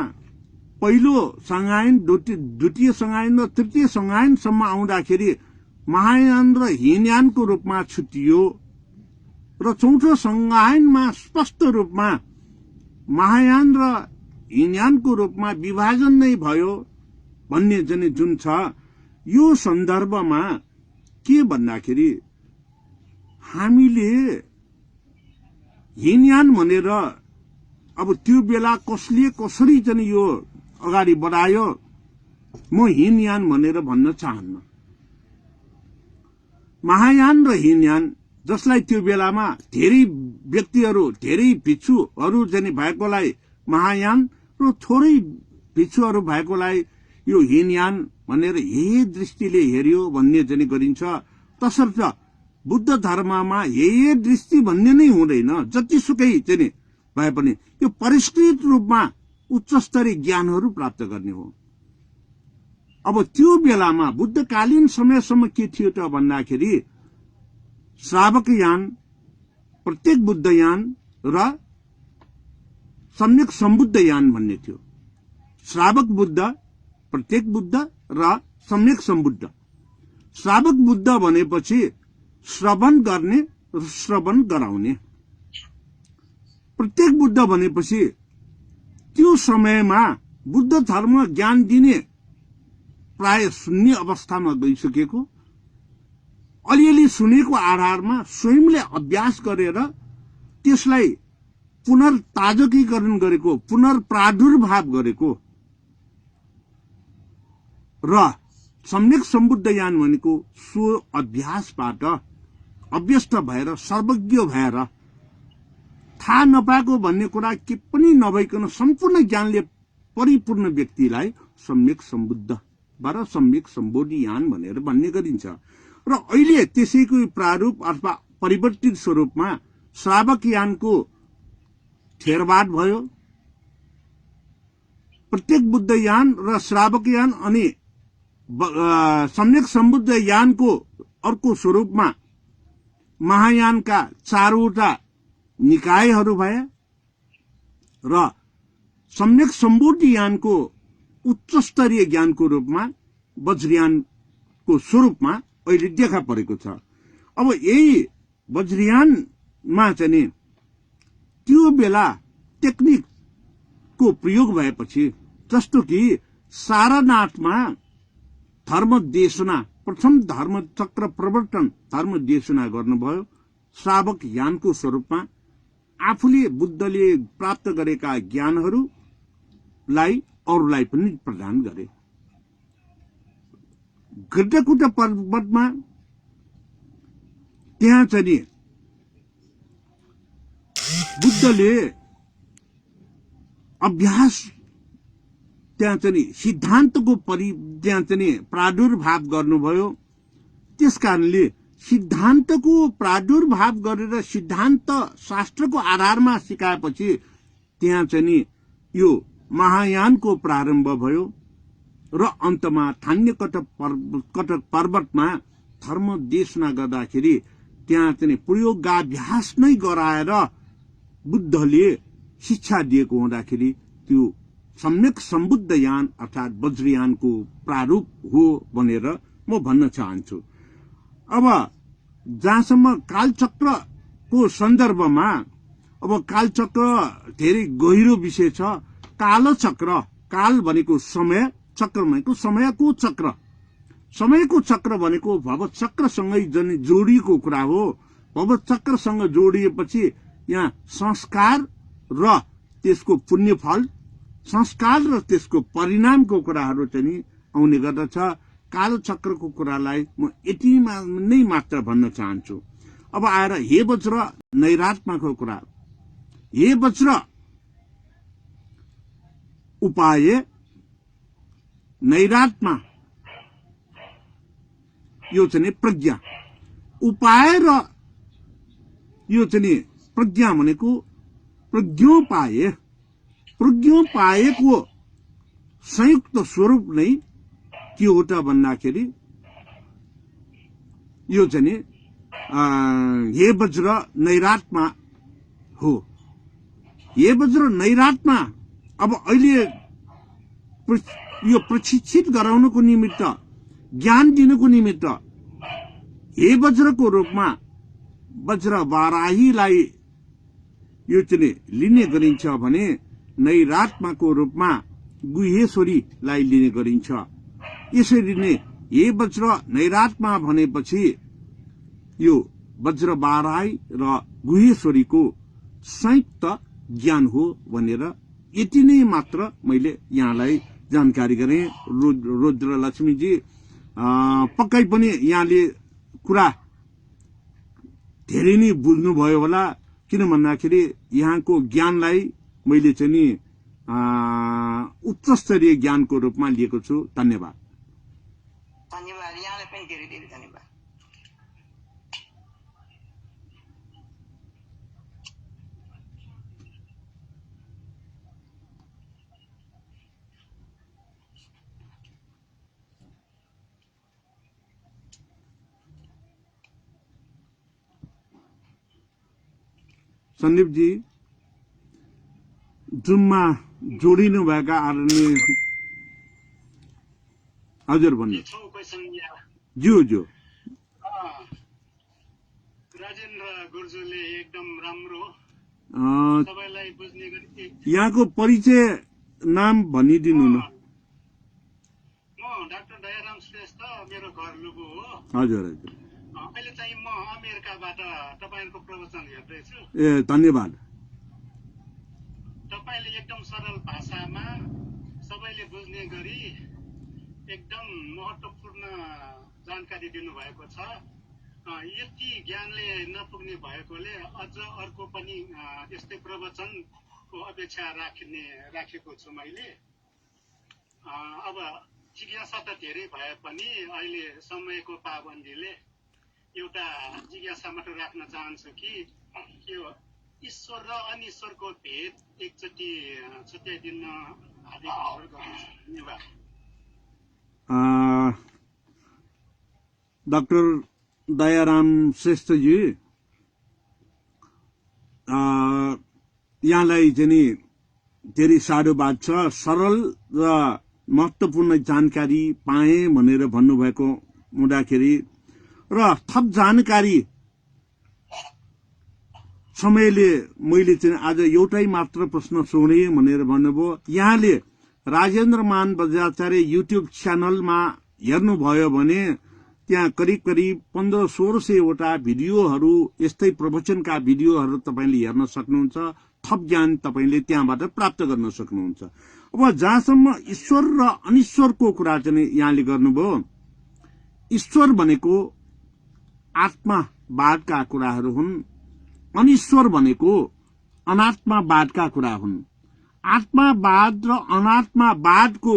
Speaker 1: पहिलो संगायन, द्वितीय संगायन र तृतीय संगायनसम्म आउँदाखेरि महायान र हीनयानको रूपमा छुटियो र चौथो संगायनमा स्पष्ट रूपमा महायान र हीनयानको रूपमा विभाजन नै भयो भन्ने चाहिँ जुन छ। यो सन्दर्भमा के भन्दाखेरि हामीले हीनयान भनेर अब त्यो बेला कसले कसरी चाहिँ यो अगाडि बढायो म हीनयान भनेर भन्न चाहन्न। महायान र हीनयान जसलाई त्यो बेलामा धेरै व्यक्तिहरू, धेरै भिक्षुहरू चाहिँ भएकोलाई महायान र थोरै भिक्षुहरू भएकोलाई यो हीनयान भनेर यही दृष्टिले हेर्यो भन्ने चाहिँ गरिन्छ। तसर्थ बुद्ध धर्ममा यही दृष्टि भन्ने नै हुँदैन। जतिसुकै चाहिँ भए पनि यो परिष्कृत रूपमा उच्च स्तरीय ज्ञानहरू प्राप्त गर्ने हो। अब त्यो बेलामा बुद्धकालीन समयसम्म के थियो त भन्दाखेरि श्रावकयान, प्रत्येक बुद्धयान र सम्यक सम्बुद्धयान भन्ने थियो। श्रावक बुद्ध, प्रत्येक बुद्ध र सम्यक सम्बुद्ध। श्रावक बुद्ध भनेपछि श्रवण गर्ने र श्रवण गराउने। प्रत्येक बुद्ध भनेपछि त्यो समयमा बुद्ध धर्म ज्ञान दिने प्राय शून्य अवस्थामा गइसकेको, अलिअलि सुनेको आधारमा स्वयंले अभ्यास गरेर त्यसलाई पुनर्ताजकीकरण गरेको, पुनर्प्रादुर्भाव गरेको र सम्यक सम्बुद्धयान भनेको सो अभ्यासबाट अभ्यस्त भएर सर्वज्ञ भएर थाहा नपाएको भन्ने कुरा के पनि नभइकन सम्पूर्ण ज्ञानले परिपूर्ण व्यक्तिलाई सम्यक सम्बुद्ध बाट सम्यक सम्बोधियान भनेर भन्ने गरिन्छ। र अहिले त्यसैको प्रारूप अथवा परिवर्तित स्वरूपमा श्रावक यानको थेरवाद भयो। प्रत्येक बुद्ध यान र श्रावक यान अनि सम्यक सम्बुद्ध यानको अर्को स्वरूपमा महायानका चारवटा निकायहरू भए र सम्यक सम्बुद्धि यानको उच्च स्तरीय ज्ञानको रूपमा वज्रयानको स्वरूपमा अहिले देखा परेको छ। अब यही वज्रयानमा चाहिँ त्यो बेला टेक्निकको प्रयोग भएपछि, जस्तो कि सारनाथमा धर्म देशना, प्रथम धर्म चक्र प्रवर्तन धर्म देशना गर्नुभयो श्रावक यानको स्वरूपमा। आफूले बुद्धले प्राप्त गरेका ज्ञानहरूलाई अरूलाई पनि प्रदान गरे। गड्डकुट पर्वतमा त्यहाँ चाहिँ बुद्धले अभ्यास, त्यहाँ चाहिँ सिद्धान्तको त्यहाँ चाहिँ प्रादुर्भाव गर्नुभयो। त्यसकारणले सिद्धान्तको प्रादुर्भाव गरेर सिद्धान्त शास्त्रको आधारमा सिकाएपछि त्यहाँ चाहिँ यो महायानको प्रारम्भ भयो र अन्तमा थान्यकट पर्वतमा धर्म देशना गर्दाखेरि त्यहाँ चाहिँ प्रयोगाभ्यास नै गराएर बुद्धले शिक्षा दिएको हुँदाखेरि त्यो सम्यक सम्बुद्ध यान अर्थात वज्रयानको प्रारूप हो भनेर म भन्न चाहन्छु। अब जहाँसम्म कालचक्रको सन्दर्भमा, अब कालचक्र धेरै गहिरो विषय छ। कालचक्र, काल भनेको समय, चक्र भनेको समयको चक्र। समयको चक्र भनेको भवचक्रसँगै जोडिएको कुरा हो। भवचक्रसँग जोडिएपछि यहाँ संस्कार र त्यसको पुण्यफल, संस्कार र त्यसको परिणामको कुराहरू चाहिँ आउने गर्दछ। कालचक्रको कुरालाई म यतिमा नै मात्र भन्न चाहन्छु। अब आएर हे वज्र नैरात्माको कुरा। हे वज्र उपाय नैरात्मा, यो चाहिँ प्रज्ञा। उपाय र यो चाहिँ प्रज्ञा भनेको प्रज्ञोपाय, प्रज्ञोपायको संयुक्त स्वरूप नै के हो त भन्दाखेरि यो चाहिँ हे वज्र नैरात्मा हो। हे वज्र नैरात्मा अब अहिले यो प्रशिक्षित गराउनको निमित्त, ज्ञान दिनको निमित्त हे वज्रको रूपमा वज्र बाराहीलाई यो चाहिँ लिने गरिन्छ भने नैरात्माको रूपमा गुहेश्वरीलाई लिने गरिन्छ। यसरी नै हे वज्र नैरात्मा भनेपछि यो वज्र बाराही र गुहेश्वरीको संयुक्त ज्ञान हो भनेर यति नै मात्र मैले यहाँलाई जानकारी गरे। रुद्र लक्ष्मीजी पक्कै पनि यहाँले कुरा धेरै नै बुझ्नुभयो होला, किन भन्दाखेरि यहाँको ज्ञानलाई मैले चाहिँ नि उच्च स्तरीय ज्ञानको रूपमा लिएको छु। धन्यवाद।
Speaker 3: धन्यवाद, यहाँलाई पनि धेरै धेरै धन्यवाद।
Speaker 1: सन्दीप जी, जुममा जोडिनु भएका आदरणीय, हजुर भन्नु। ज्यू ज्यू
Speaker 4: राजेन्द्र गुर्जुले एकदम राम्रो सबैलाई बुझ्ने गरी।
Speaker 1: यहाँको परिचय नाम भनिदिनु न।
Speaker 4: म डाक्टर दयाराम श्रेष्ठ, मेरो घर लुबु हो।
Speaker 1: हजुर हजुर।
Speaker 4: अहिले चाहिँ म अमेरिकाबाट तपाईहरुको प्रवचन हेर्दैछु।
Speaker 1: ए धन्यवाद।
Speaker 4: सरल भाषामा सबैले बुझ्ने गरी एकदम महत्त्वपूर्ण जानकारी दिनुभएको छ। यति ज्ञानले नपुग्ने भएकोले अझ अर्को पनि यस्तै प्रवचनको अपेक्षा राखेको छु मैले। अब जिज्ञासा त धेरै भए पनि अहिले समयको पाबन्दीले एउटा जिज्ञासा मात्र राख्न चाहन्छु कि यो ईश्वर र अनिश्वरको भेद एकचोटि छुट्याइदिन हार्दिक अनुरोध गर्दछु। धन्यवाद।
Speaker 1: डाक्टर दयाराम श्रेष्ठजी, यहाँलाई चाहिँ नि धेरै साधुवाद छ। सरल र महत्त्वपूर्ण जानकारी पाए भनेर भन्नुभएको हुँदाखेरि र थप जानकारी समयले मैले चाहिँ आज एउटै मात्र प्रश्न सोधेँ भनेर भन्नुभयो। यहाँले राजेन्द्र मान बज्राचार्य युट्युब च्यानलमा हेर्नुभयो भने त्यहाँ करिब करिब 1500-1600वटा भिडियोहरू, यस्तै प्रवचनका भिडियोहरू तपाईले हेर्न सक्नुहुन्छ। थप ज्ञान तपाईले त्यहाँबाट प्राप्त गर्न सक्नुहुन्छ। अब जहाँसम्म ईश्वर र अनिश्वरको कुरा चाहिँ यहाँले गर्नुभयो, ईश्वर भनेको आत्मावादका कुराहरू हुन्, अनिश्वर भनेको अनात्मावादका कुरा हुन्। आत्मावाद र अनात्मावादको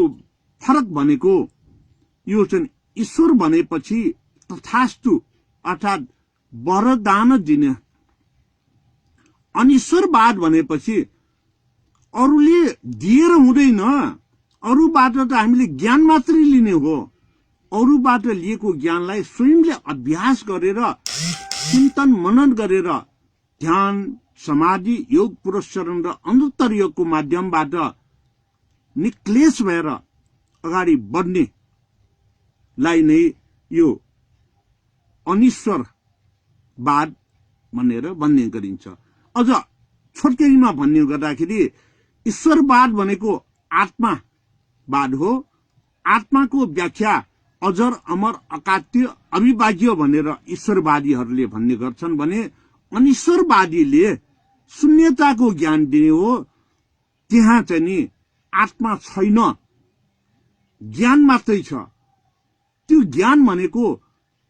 Speaker 1: फरक भनेको यो चाहिँ ईश्वर भनेपछि तथास्तु अर्थात् वरदान दिने, अनिश्वरवाद भनेपछि अरूले दिएर हुँदैन, अरूबाट त हामीले ज्ञान मात्रै लिने हो। अरूबाट लिएको ज्ञानलाई स्वयंले अभ्यास गरेर, चिन्तन मनन गरेर, ध्यान, समाधि, योग, पुरस्चरण र अनुत्तर योगको माध्यमबाट निक्लेश भएर अगाडि बढ्ने लाई नै यो अनिश्वरवाद भनेर भन्ने गरिन्छ। अझ छोटकरीमा भन्ने गर्दाखेरि ईश्वरवाद भनेको आत्मावाद हो। आत्माको व्याख्या अजर, अमर, अकाट्य, अविभाज्य भनेर ईश्वरवादीहरूले भन्ने गर्छन् भने अनिश्वरवादीले शून्यताको ज्ञान दिने हो। त्यहाँ चाहिँ नि आत्मा छैन, ज्ञान मात्रै छ। त्यो ज्ञान भनेको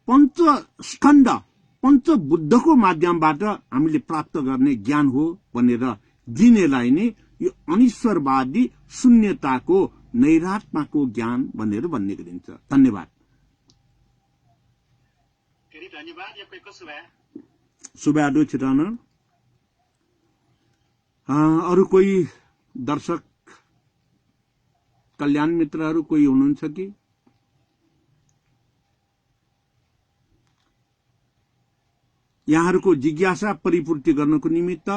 Speaker 1: पञ्चस्कन्ध, पञ्चबुद्धको माध्यमबाट हामीले प्राप्त गर्ने ज्ञान हो भनेर दिनेलाई नै यो अनिश्वरवादी शून्यताको, नैरात्माको ज्ञान भनेर भन्ने गरिन्छ। धन्यवाद।
Speaker 4: धेरै धन्यवाद। यो कोही कसो भए
Speaker 1: सुब्याडो छिटान। अरू कोही दर्शक कल्याण मित्रहरू कोही हुनुहुन्छ कि? यहाँहरूको जिज्ञासा परिपूर्ति गर्नको निमित्त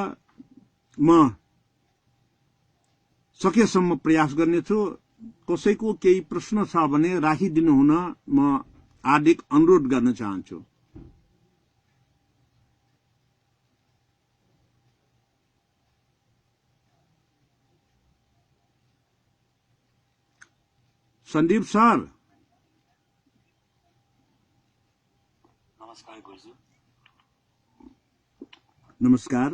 Speaker 1: म सकेसम्म प्रयास गर्नेछु। कसैको केही प्रश्न छ भने राखिदिनु हुन म हार्दिक अनुरोध गर्न चाहन्छु। सन्दीप सर।
Speaker 5: नमस्कार गुरुजी।
Speaker 1: नमस्कार।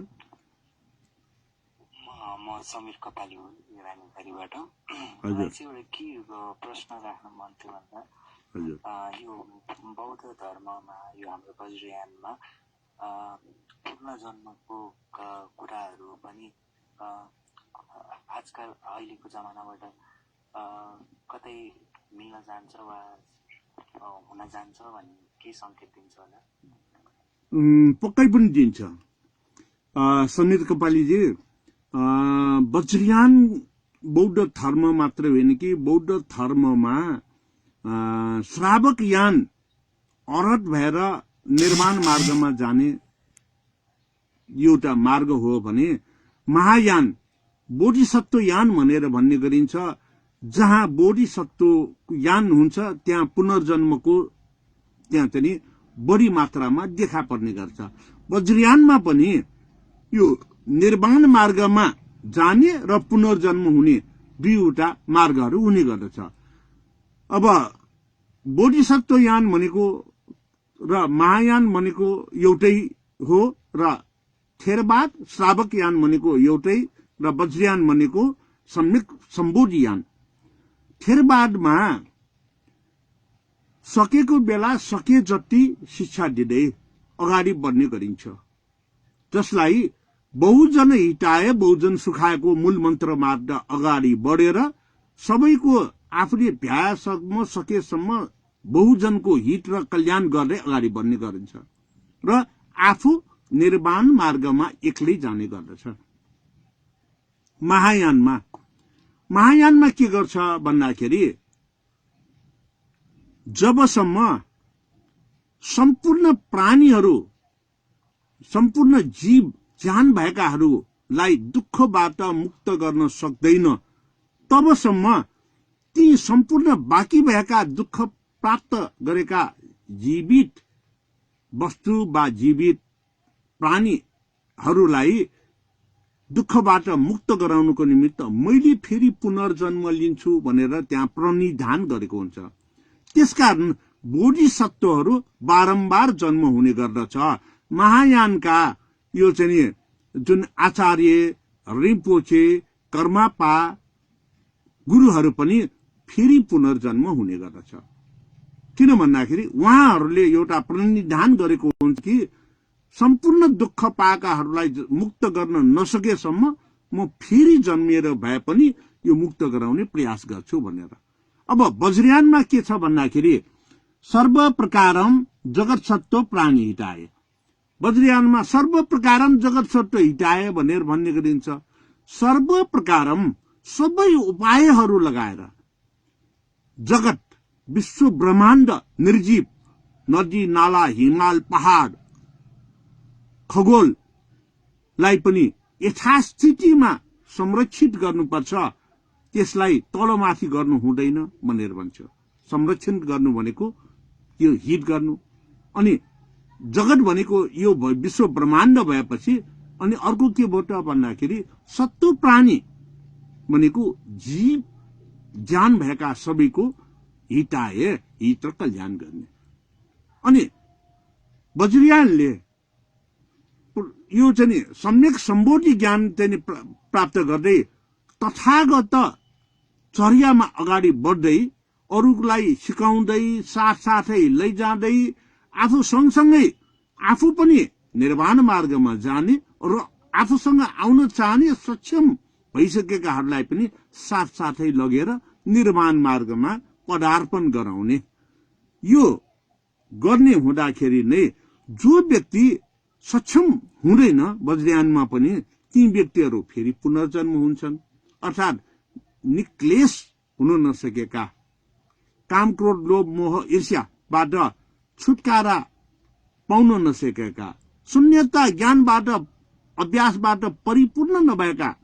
Speaker 5: म समीर कपाली हुँ रानीबारीबाट।
Speaker 1: हजुर।
Speaker 5: एउटा के प्रश्न राख्न मन थियो भन्दा,
Speaker 1: हजुर,
Speaker 5: यो बौद्ध धर्ममा, यो हाम्रो वज्रयानमा पुनर्जन्मको कुराहरू पनि आजकल अहिलेको जमानाबाट कतै मिल्न जान्छ वा हुन जान्छ भन्ने के संकेत दिन्छ होला?
Speaker 1: पक्कै पनि दिन्छ। समीर कपालीजी, वज्रयान बौद्ध धर्म मात्र होइन कि बौद्ध धर्ममा श्रावक यान अरहत भएर निर्माण मार्गमा जाने एउटा मार्ग हो भने महायान, बोधिसत्व यान भनेर भन्ने गरिन्छ। जहाँ बोधिसत्व यान हुन्छ त्यहाँ पुनर्जन्मको त्यहाँ चाहिँ बढी मात्रामा देखा पर्ने गर्छ। वज्रयानमा पनि यो निर्वाण मार्गमा जाने र पुनर्जन्म हुने दुईवटा मार्गहरू हुने गर्दछ। अब बोधिसत्व यान भनेको र महायान भनेको एउटै हो र थेरवाद श्रावक यान भनेको एउटै र वज्रयान भनेको सम्यक सम्बोधि यान थेरवादमा सकेको बेला सके जति शिक्षा दिँदै अगाडि बढ्ने गरिन्छ, जसलाई बहुजन हिटाए बहुजन सुखाएको मूल मन्त्र मार्दा अगाडि बढेर सबैको आफूले भ्याएसम्म सकेसम्म बहुजनको हित र कल्याण गर्दै अगाडि बढ्ने गरिन्छ र आफू निर्वाण मार्गमा एक्लै जाने गर्दछ। महायानमा के गर्छ भन्दाखेरि जबसम्म सम्पूर्ण प्राणीहरू सम्पूर्ण जीव ज्यान भएकाहरूलाई दुःखबाट मुक्त गर्न सक्दैन तबसम्म ती सम्पूर्ण बाँकी भएका दुःख प्राप्त गरेका जीवित वस्तु वा जीवित प्राणीहरूलाई दुःखबाट मुक्त गराउनको निमित्त मैले फेरि पुनर्जन्म लिन्छु भनेर त्यहाँ प्रणिधान गरेको हुन्छ। त्यसकारण बोधिसत्वहरू बारम्बार जन्म हुने गर्दछ। महायानका यो चाहिँ जुन आचार्य रिम्पोचे कर्मापा गुरुहरू पनि फेरि पुनर्जन्म हुने गर्दछ। किन भन्दाखेरि उहाँहरूले एउटा प्रणिधान गरेको हुन्छ कि सम्पूर्ण दुःख पाएकाहरूलाई मुक्त गर्न नसकेसम्म म फेरि जन्मिएर भए पनि यो मुक्त गराउने प्रयास गर्छु भनेर। अब वज्रयानमा के छ भन्दाखेरि सर्व प्रकारम जगत सत्व प्राणी हिटाए, वज्रयानमा सर्व प्रकारम जगत सत्व हिटाए भनेर भन्ने गरिन्छ। सर्व प्रकारम सबै उपायहरू लगाएर जगत विश्व ब्रह्माण्ड निर्जीव नदी नाला हिमाल पहाड खगोललाई पनि यथास्थितिमा संरक्षित गर्नुपर्छ, त्यसलाई तलमाथि गर्नु हुँदैन भनेर भन्छ। संरक्षण गर्नु भनेको यो हिट गर्नु, अनि जगत भनेको यो विश्व ब्रह्माण्ड भएपछि अनि अर्को के भयो भन्दाखेरि सत्व प्राणी भनेको जीव ज्यान भएका सबैको हिताए हित र कल्याण गर्ने। अनि वज्रयानले यो चाहिँ सम्यक सम्बोधि ज्ञान चाहिँ प्राप्त गर्दै तथागत चर्यामा अगाडि बढ्दै अरूलाई सिकाउँदै साथसाथै लैजाँदै आफू सँगसँगै आफू पनि निर्वाण मार्गमा जाने र आफूसँग आउन चाहने सक्षम भइसकेकाहरूलाई पनि साथसाथै लगेर निर्वाण मार्गमा पदार्पण गराउने। यो गर्ने हुँदाखेरि नै जो व्यक्ति सक्षम हुँदैन वज्रयानमा पनि ती व्यक्तिहरू फेरि पुनर्जन्म हुन्छन्। अर्थात् निक्लेश हुन नसकेका, काम क्रोध लोभ मोह ईर्ष्याबाट छुटकारा पाउन नसकेका, शून्यता ज्ञानबाट अभ्यासबाट परिपूर्ण नभएका,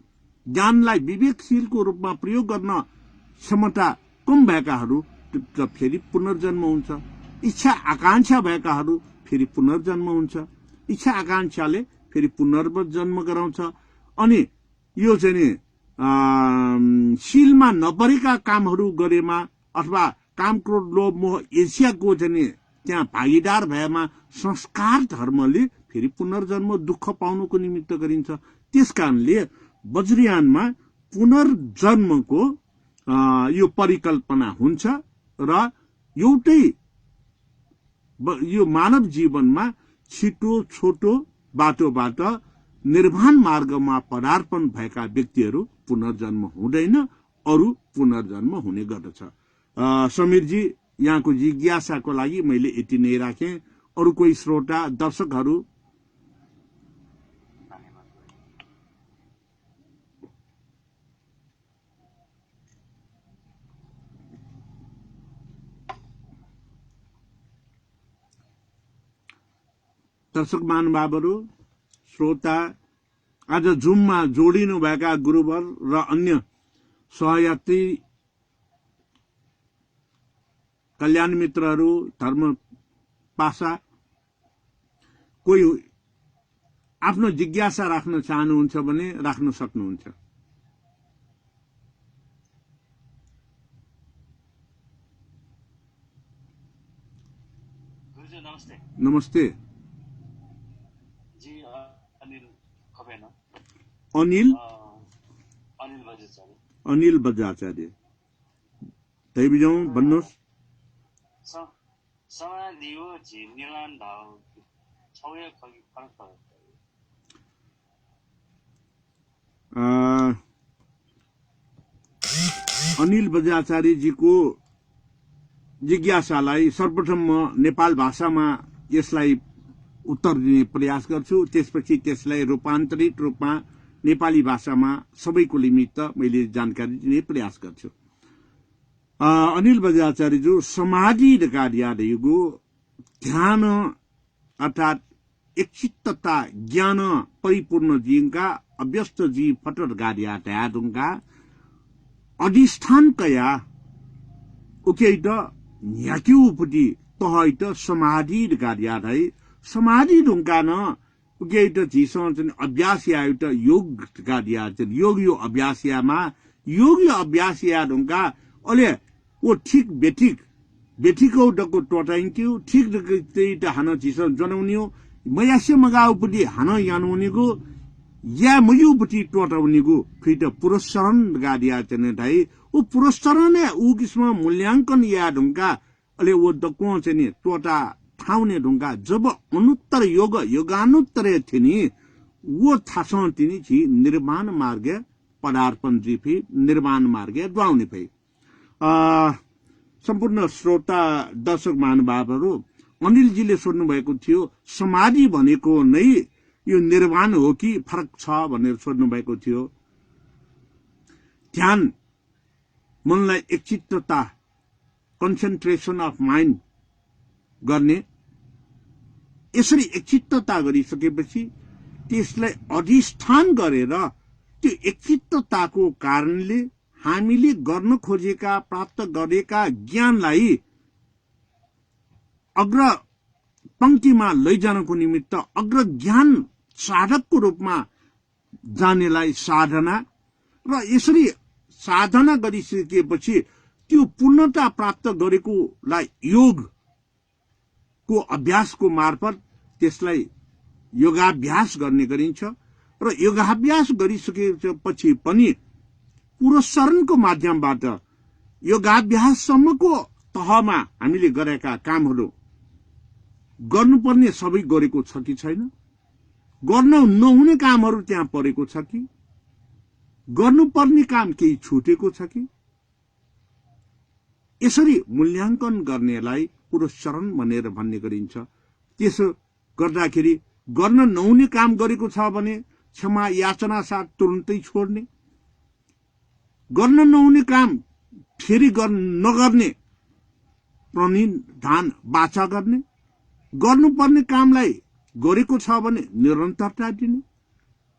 Speaker 1: ज्ञानलाई विवेकशीलको रूपमा प्रयोग गर्न क्षमता कम भएकाहरू फेरि पुनर्जन्म हुन्छ। इच्छा आकांक्षा भएकाहरू फेरि पुनर्जन्म हुन्छ। इच्छा आकांक्षाले फेरि पुनर्जन्म गराउँछ। अनि यो चाहिँ शीलमा नपरेका कामहरू गरेमा अथवा काम क्रोध लोभ मोह ईर्ष्याको चाहिँ त्यहाँ भागीदार भएमा संस्कार धर्मले फेरि पुनर्जन्म दुःख पाउनुको निमित्त गरिन्छ। त्यसकारणले वज्रयानमा पुनर्जन्मको यो परिकल्पना हुन्छ र एउटै यो मानव जीवनमा छिटो छोटो बाटोबाट निर्वाण मार्गमा पदार्पण भएका व्यक्तिहरू पुनर्जन्म हुँदैन, अरू पुनर्जन्म हुने गर्दछ। समीरजी, यहाँको जिज्ञासाको लागि मैले यति नै राखेँ। अरू कोही श्रोता दर्शकहरू? दर्शक महानुभावहरू, श्रोता, आज जुममा जोडिनुभएका गुरुवर र अन्य सहयात्री कल्याण मित्रहरू, धर्म पासा, कोही आफ्नो जिज्ञासा राख्न चाहनुहुन्छ भने राख्न सक्नुहुन्छ।
Speaker 5: गुरुजी नमस्ते।
Speaker 1: नमस्ते
Speaker 5: जी, अनिल खपेन।
Speaker 1: अनिल
Speaker 5: अनिल बजाज।
Speaker 1: अनिल बज्राचार्य दैविजौँ भन्नुहोस्।
Speaker 5: समाधि हो निर्माण भाव छौया खगी फरक पर्छ।
Speaker 1: अनिल बज्राचार्यजीको जिज्ञासालाई सर्वप्रथम म नेपाल भाषामा यसलाई उत्तर दिने प्रयास गर्छु, त्यसपछि त्यसलाई रूपान्तरित रूपमा नेपाली भाषामा सबैको निमित्त मैले जानकारी दिने प्रयास गर्छु। अनिल बज्राचार्यज्यू समाधि कार्यालयको ध्यान अर्थात एकचित्तता ज्ञान परिपूर्ण जीवका अभ्यस्त जी फटर कार्यालयका अधिष्ठानकया उकेट न्याक्युपटी तहैट समाधि कार्यालय समाधि ढुङ्गान उकेट झिसन अभ्यास आयोट योग कार्य योग यो अभ्यासमा योग यो अभ्यास ढुङ्गा अले वो ठीक बेठिक बेठिकौ डको टोटाइन्थ्यो ठिक त्यही हान झिसन जनाउने मयासे मगाउपट्टि हान यानुनेको या मयुपट्टि टोटाउनेको फिट पुरस्करण गाडिया चाहिँ ढाई ऊ पुरस्करण ऊ किसिम मूल्याङ्कन या ढुङ्गा अले वो डको चाहिँ टोटा ठाउने ढुङ्गा जब अनुत्तर योग योगानुत्तर थिनी वो थासन तिनी छि निर्माण मार्ग पदार्पण जिफी निर्माण मार्ग द्वाउने भई। सम्पूर्ण श्रोता दर्शक महानुभावहरू अनिलजीले सोध्नु भएको थियो समाधि भनेको नै यो निर्वाण हो कि फरक छ भनेर सोध्नु भएको थियो। ध्यान मनलाई एकचित्तता कन्सन्ट्रेसन अफ माइन्ड गर्ने, यसरी एकचित्तता गरिसकेपछि त्यसलाई अधिष्ठान गरेर त्यो एकचित्तताको कारणले हामीले गर्न खोजेका प्राप्त गरेका ज्ञानलाई अग्र पंक्तिमा लैजानको निमित्त अग्र ज्ञान साधकको रूपमा जानेलाई साधना र यसरी साधना गरिसकेपछि त्यो पूर्णता प्राप्त गरेकोलाई योग को अभ्यासको मार्फत त्यसलाई योगाभ्यास गर्ने गरिन्छ र योगाभ्यास गरिसकेपछि पनि पुरस्करणको माध्यमबाट योगाभ्याससम्मको तहमा हामीले गरेका कामहरू गर्नुपर्ने सबै गरेको छ कि छैन, गर्न नहुने कामहरू त्यहाँ परेको छ कि, गर्नुपर्ने काम केही छुटेको छ कि, यसरी मूल्याङ्कन गर्नेलाई पुरस्करण भनेर भन्ने गरिन्छ। त्यसो गर्दाखेरि गर्न नहुने काम गरेको छ भने क्षमा याचना साथ तुरुन्तै छोड्ने, गर्न नहुने काम फेरि नगर्ने प्रणिधान बाचा गर्ने, गर्नुपर्ने कामलाई गरेको छ भने निरन्तरता दिने,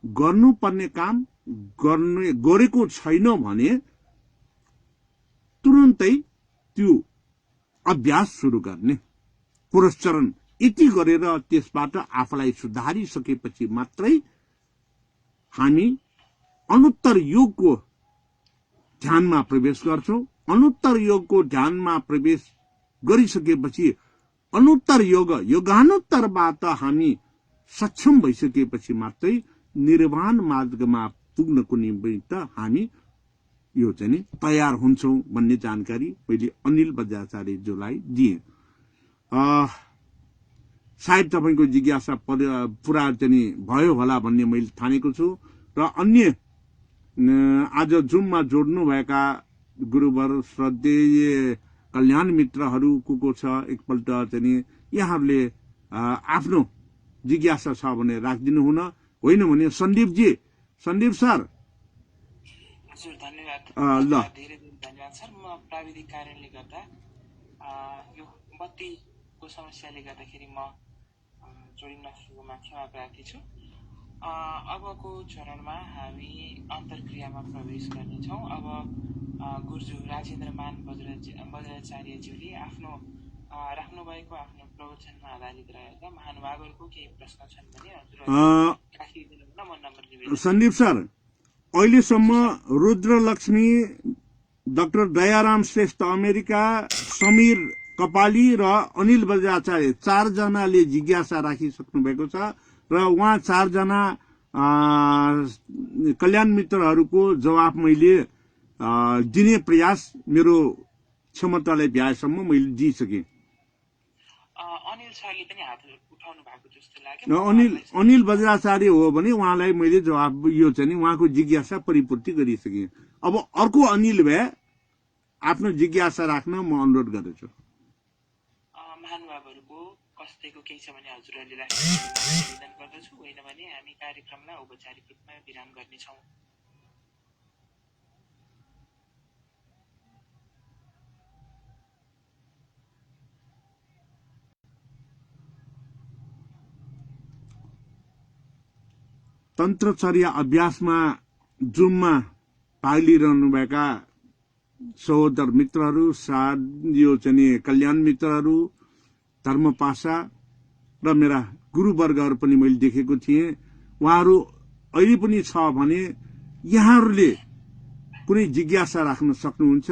Speaker 1: गर्नुपर्ने काम गरेको छैन भने तुरुन्तै त्यो अभ्यास सुरु गर्ने, पुरस्करण यति गरेर त्यसबाट आफूलाई सुधारिसकेपछि मात्रै हामी अनुत्तर योगको ध्यानमा प्रवेश गर्छौं। अनुत्तर योगको ध्यानमा प्रवेश गरिसकेपछि अनुत्तर योग योगानुत्तरबाट हामी सक्षम भइसकेपछि मात्रै निर्वाण मार्गमा पुग्नको निमित्त हामी यो चाहिँ तयार हुन्छौं भन्ने जानकारी मैले अनिल बज्राचार्यज्यूलाई दिए। सायद तपाईको जिज्ञासा पूरा चाहिँ भयो होला भन्ने मैले ठानेको छु र अन्य आज जुममा जोड्नु भएका गुरुवर श्रद्धेय कल्याण मित्रहरू को छ एकपल्ट चाहिँ यहाँहरूले आफ्नो जिज्ञासा छ भने राखिदिनु हुन, होइन भने सन्दीपजी, सन्दीप सर।
Speaker 2: हजुर धन्यवाद।
Speaker 1: ल
Speaker 2: धेरै धन्यवाद सर। म प्राविधिक कारणले गर्दा यो बत्तीको समस्याले गर्दाखेरि म जोडिन सकेकोमा क्षमा प्रार्थी छु। अबको चरणमा हामी अन्तर्क्रियामा प्रवेश गर्नेछौँ। अब गुरुजू राजेन्द्रमान बज्राचार्यज्यूले आफ्नो राख्नुभएको आफ्नो प्रवचनमा आधारित रहेका महानुभावहरूको केही प्रश्न छन् भने राखिदिनु हुन म नम्बर निवेदन।
Speaker 1: सन्दीप सर, अहिलेसम्म रुद्रलक्ष्मी, डाक्टर दयाराम श्रेष्ठ अमेरिका, समीर कपाली र अनिल बज्राचार्य चारजनाले जिज्ञासा राखिसक्नु भएको छ र उहाँ चारजना कल्याण मित्रहरूको जवाफ मैले दिने प्रयास मेरो क्षमतालाई भ्याएसम्म मैले दिइसकेँ।
Speaker 2: अनिल सरले पनि हात उठाउनु भएको जस्तो लाग्यो।
Speaker 1: अनिल बज्राचार्य हो भने उहाँलाई मैले जवाब यो चाहिँ उहाँको जिज्ञासा परिपूर्ति गरिसकेँ। अब अर्को अनिल भए आफ्नो जिज्ञासा राख्न म अनुरोध गर्दछु।
Speaker 2: महानुभावहरूको कस्तैको केही छ भने हजुरहरूले राख्न निवेदन गर्दछु, होइन भने हामी कार्यक्रमलाई औपचारिक रूपमा विराम गर्नेछौँ।
Speaker 1: तन्त्रचर्या अभ्यासमा जुममा भाग लिइरहनुभएका सहोदर मित्रहरू, यो चाहिँ कल्याण मित्रहरू, धर्मपाशा र मेरा गुरुवर्गहरू पनि मैले देखेको थिएँ। उहाँहरू अहिले पनि छ भने यहाँहरूले कुनै जिज्ञासा राख्न सक्नुहुन्छ।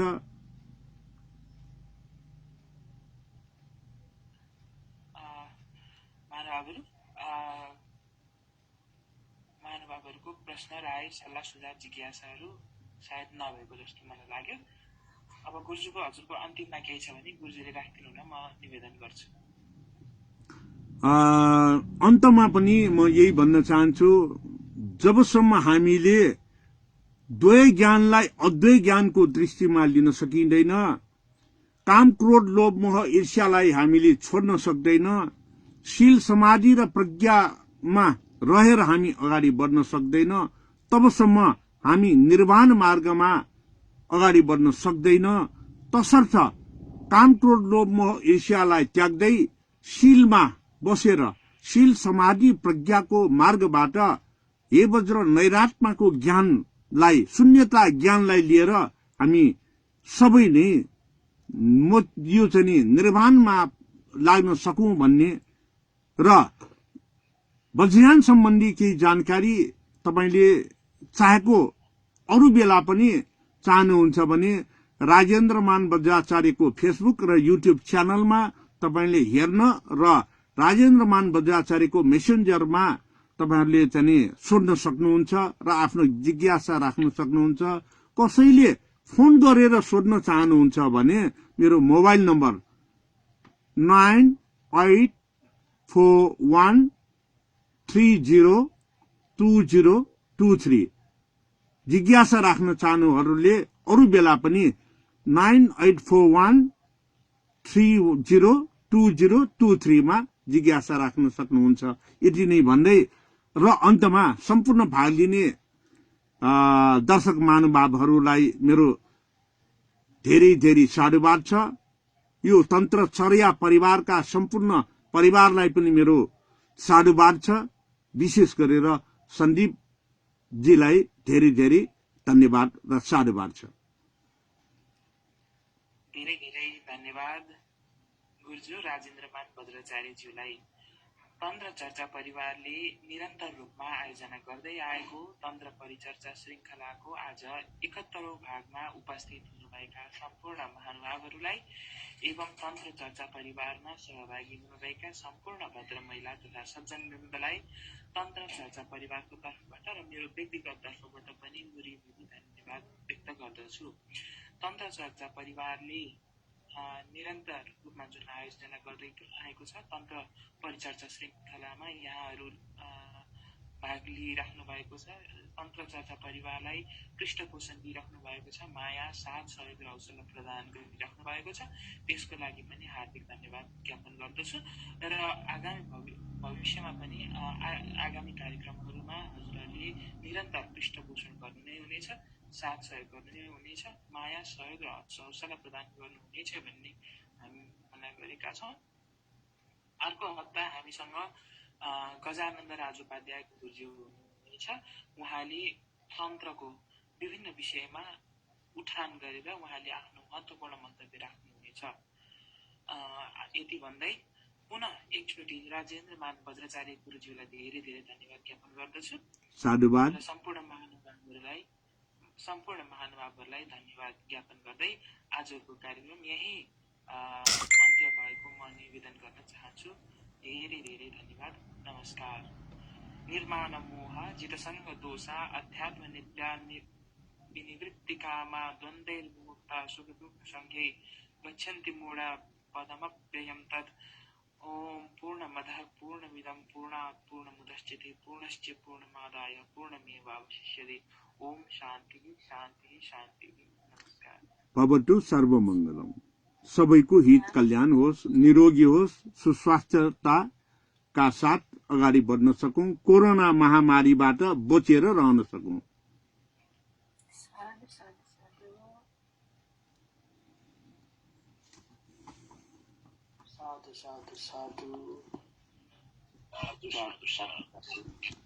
Speaker 2: महानुभावहरूको प्रश्न, राय, सल्लाह सुझाव, जिज्ञासाहरू सायद नभएको जस्तो मलाई लाग्यो। अब गुरुजीको हजुरको अन्तिममा केही छ भने गुरुजीले राखिदिनु न, म निवेदन गर्छु।
Speaker 1: अन्तमा पनि म यही भन्न चाहन्छु, जबसम्म हामीले द्वै ज्ञानलाई अद्वै ज्ञानको दृष्टिमा लिन सकिँदैन, काम, क्रोध, लोभ, मोह, ईर्ष्यालाई हामीले छोड्न सक्दैन, शील, समाधि र प्रज्ञामा रहेर हामी अगाडि बढ्न सक्दैन, तबसम्म हामी निर्वाण मार्गमा अगाडि बढ्न सक्दैन। तसर्थ काम, क्रोध, लोभ, मोह, ईर्ष्यालाई त्याग्दै शीलमा बसेर शील, समाधि, प्रज्ञाको मार्गबाट हे वज्र नैरात्माको ज्ञानलाई, शून्यता ज्ञानलाई लिएर हामी सबै नै यो चाहिँ निर्वाणमा लाग्न सकौं भन्ने र वज्रयान सम्बन्धी केही जानकारी तपाईले चाहेको अरू बेला पनि चाहनुहुन्छ भने राजेन्द्रमान बज्राचार्यको फेसबुक र युट्युब च्यानलमा तपाईले हेर्न र राजेन्द्रमान बज्राचार्यको मेसेन्जरमा तपाईहरुले चाहिँ सोध्न सक्नुहुन्छ र आफ्नो जिज्ञासा राख्न सक्नुहुन्छ। कसैले फोन गरेर सोध्न चाहनुहुन्छ भने मेरो मोबाइल नम्बर 9841302023 जिज्ञासा राख्न चाहनुहुहरूले अरू बेला पनि 9841302023 मा जिज्ञासा राख्न सक्नुहुन्छ। यति नै भन्दै र अन्तमा सम्पूर्ण भाग लिने दर्शक महानुभावहरूलाई मेरो धेरै धेरै साधुवाद छ। यो तन्त्रचर्या परिवारका सम्पूर्ण परिवारलाई पनि मेरो साधुवाद छ। विशेष गरेर सन्दीप जीलाई धेरै धेरै धन्यवाद र साधुवाद छ।
Speaker 2: धेरै धेरै धन्यवाद गुरुज्यू राजेन्द्रमान बज्राचार्यज्यूलाई। तन्त्र चर्चा परिवारले निरन्तर रूपमा आयोजना गर्दै आएको तन्त्र परिचर्चा श्रृंखलाको आज 71औं भागमा उपस्थित हुनुभएका सम्पूर्ण महानुभावहरूलाई एवं तन्त्र चर्चा परिवारमा सहभागी हुनुभएका सम्पूर्ण भद्र महिला तथा सज्जन वृन्दलाई तन्त्र चर्चा परिवारको तर्फबाट र मेरो व्यक्तिगत तर्फबाट पनि मुरी धन्यवाद व्यक्त गर्दछु। तन्त्र चर्चा परिवारले निरन्तर रूपमा जुन आयोजना गर्दै आएको छ तन्त्र परिचर्चा श्रृंखलामा यहाँहरू भाग लिइराख्नु भएको छ। तन्त्र चर्चा परिवारलाई पृष्ठपोषण दिइराख्नु भएको छ, माया, साथ, सहयोग र हौसला प्रदान गरिराख्नु भएको छ। त्यसको लागि पनि हार्दिक धन्यवाद ज्ञापन गर्दछु र आगामी भविष्यमा पनि आगामी कार्यक्रमहरूमा हजुरहरूले निरन्तर पृष्ठपोषण गर्नु नै हुनेछ, साथ सहयोग गर्नु नै हुनेछ, माया, सहयोग र हौसला प्रदान गर्नुहुनेछ भन्ने हामी भनाइ गरेका छौँ। अर्को हप्ता हामीसँग गजानन्द राज उपाध्याय गुरुज्यू हुनुहुन्छ। उहाँले तन्त्रको विभिन्न विषयमा उठान गरेर उहाँले आफ्नो महत्त्वपूर्ण मन्तव्य राख्नुहुनेछ। यति भन्दै पुनः एकचोटि राजेन्द्रमान बज्राचार्य गुरुज्यूलाई धेरै धेरै धन्यवाद ज्ञापन गर्दछु।
Speaker 1: साधुवाद।
Speaker 2: सम्पूर्ण महानुभावहरूलाई धन्यवाद ज्ञापन गर्दै आजको कार्यक्रम यही अन्त्य भएको म निवेदन गर्न चाहन्छु। धेरै धेरै धन्यवाद। नमस्कार। निर्माण मोह जितसङ्ग दोषा अध्यात्म नित्या विनिवृत्तिकामा द्वन्द्वैर्विमुक्ता सुखदुःखसङ्घे गच्छन्ति मूढा पदमप्ययं तत्। ओम पूर्णमदः पूर्णमिदं पूर्णात् पूर्णमुदच्यते पूर्णस्य पूर्णमादाय पूर्णमेवावशिष्यते। ओम शान्ति शान्ति शान्ति। नमस्कार।
Speaker 1: भवतु सर्वमङ्गलम। सबैको हित कल्याण होस्, निरोगी होस्, सुस्वास्थ्यता का साथ अगाडि बढ्न सकौं, कोरोना महामारीबाट बचेर रहन सकौं।
Speaker 5: साधु साधु साधु साधु साधु साधु।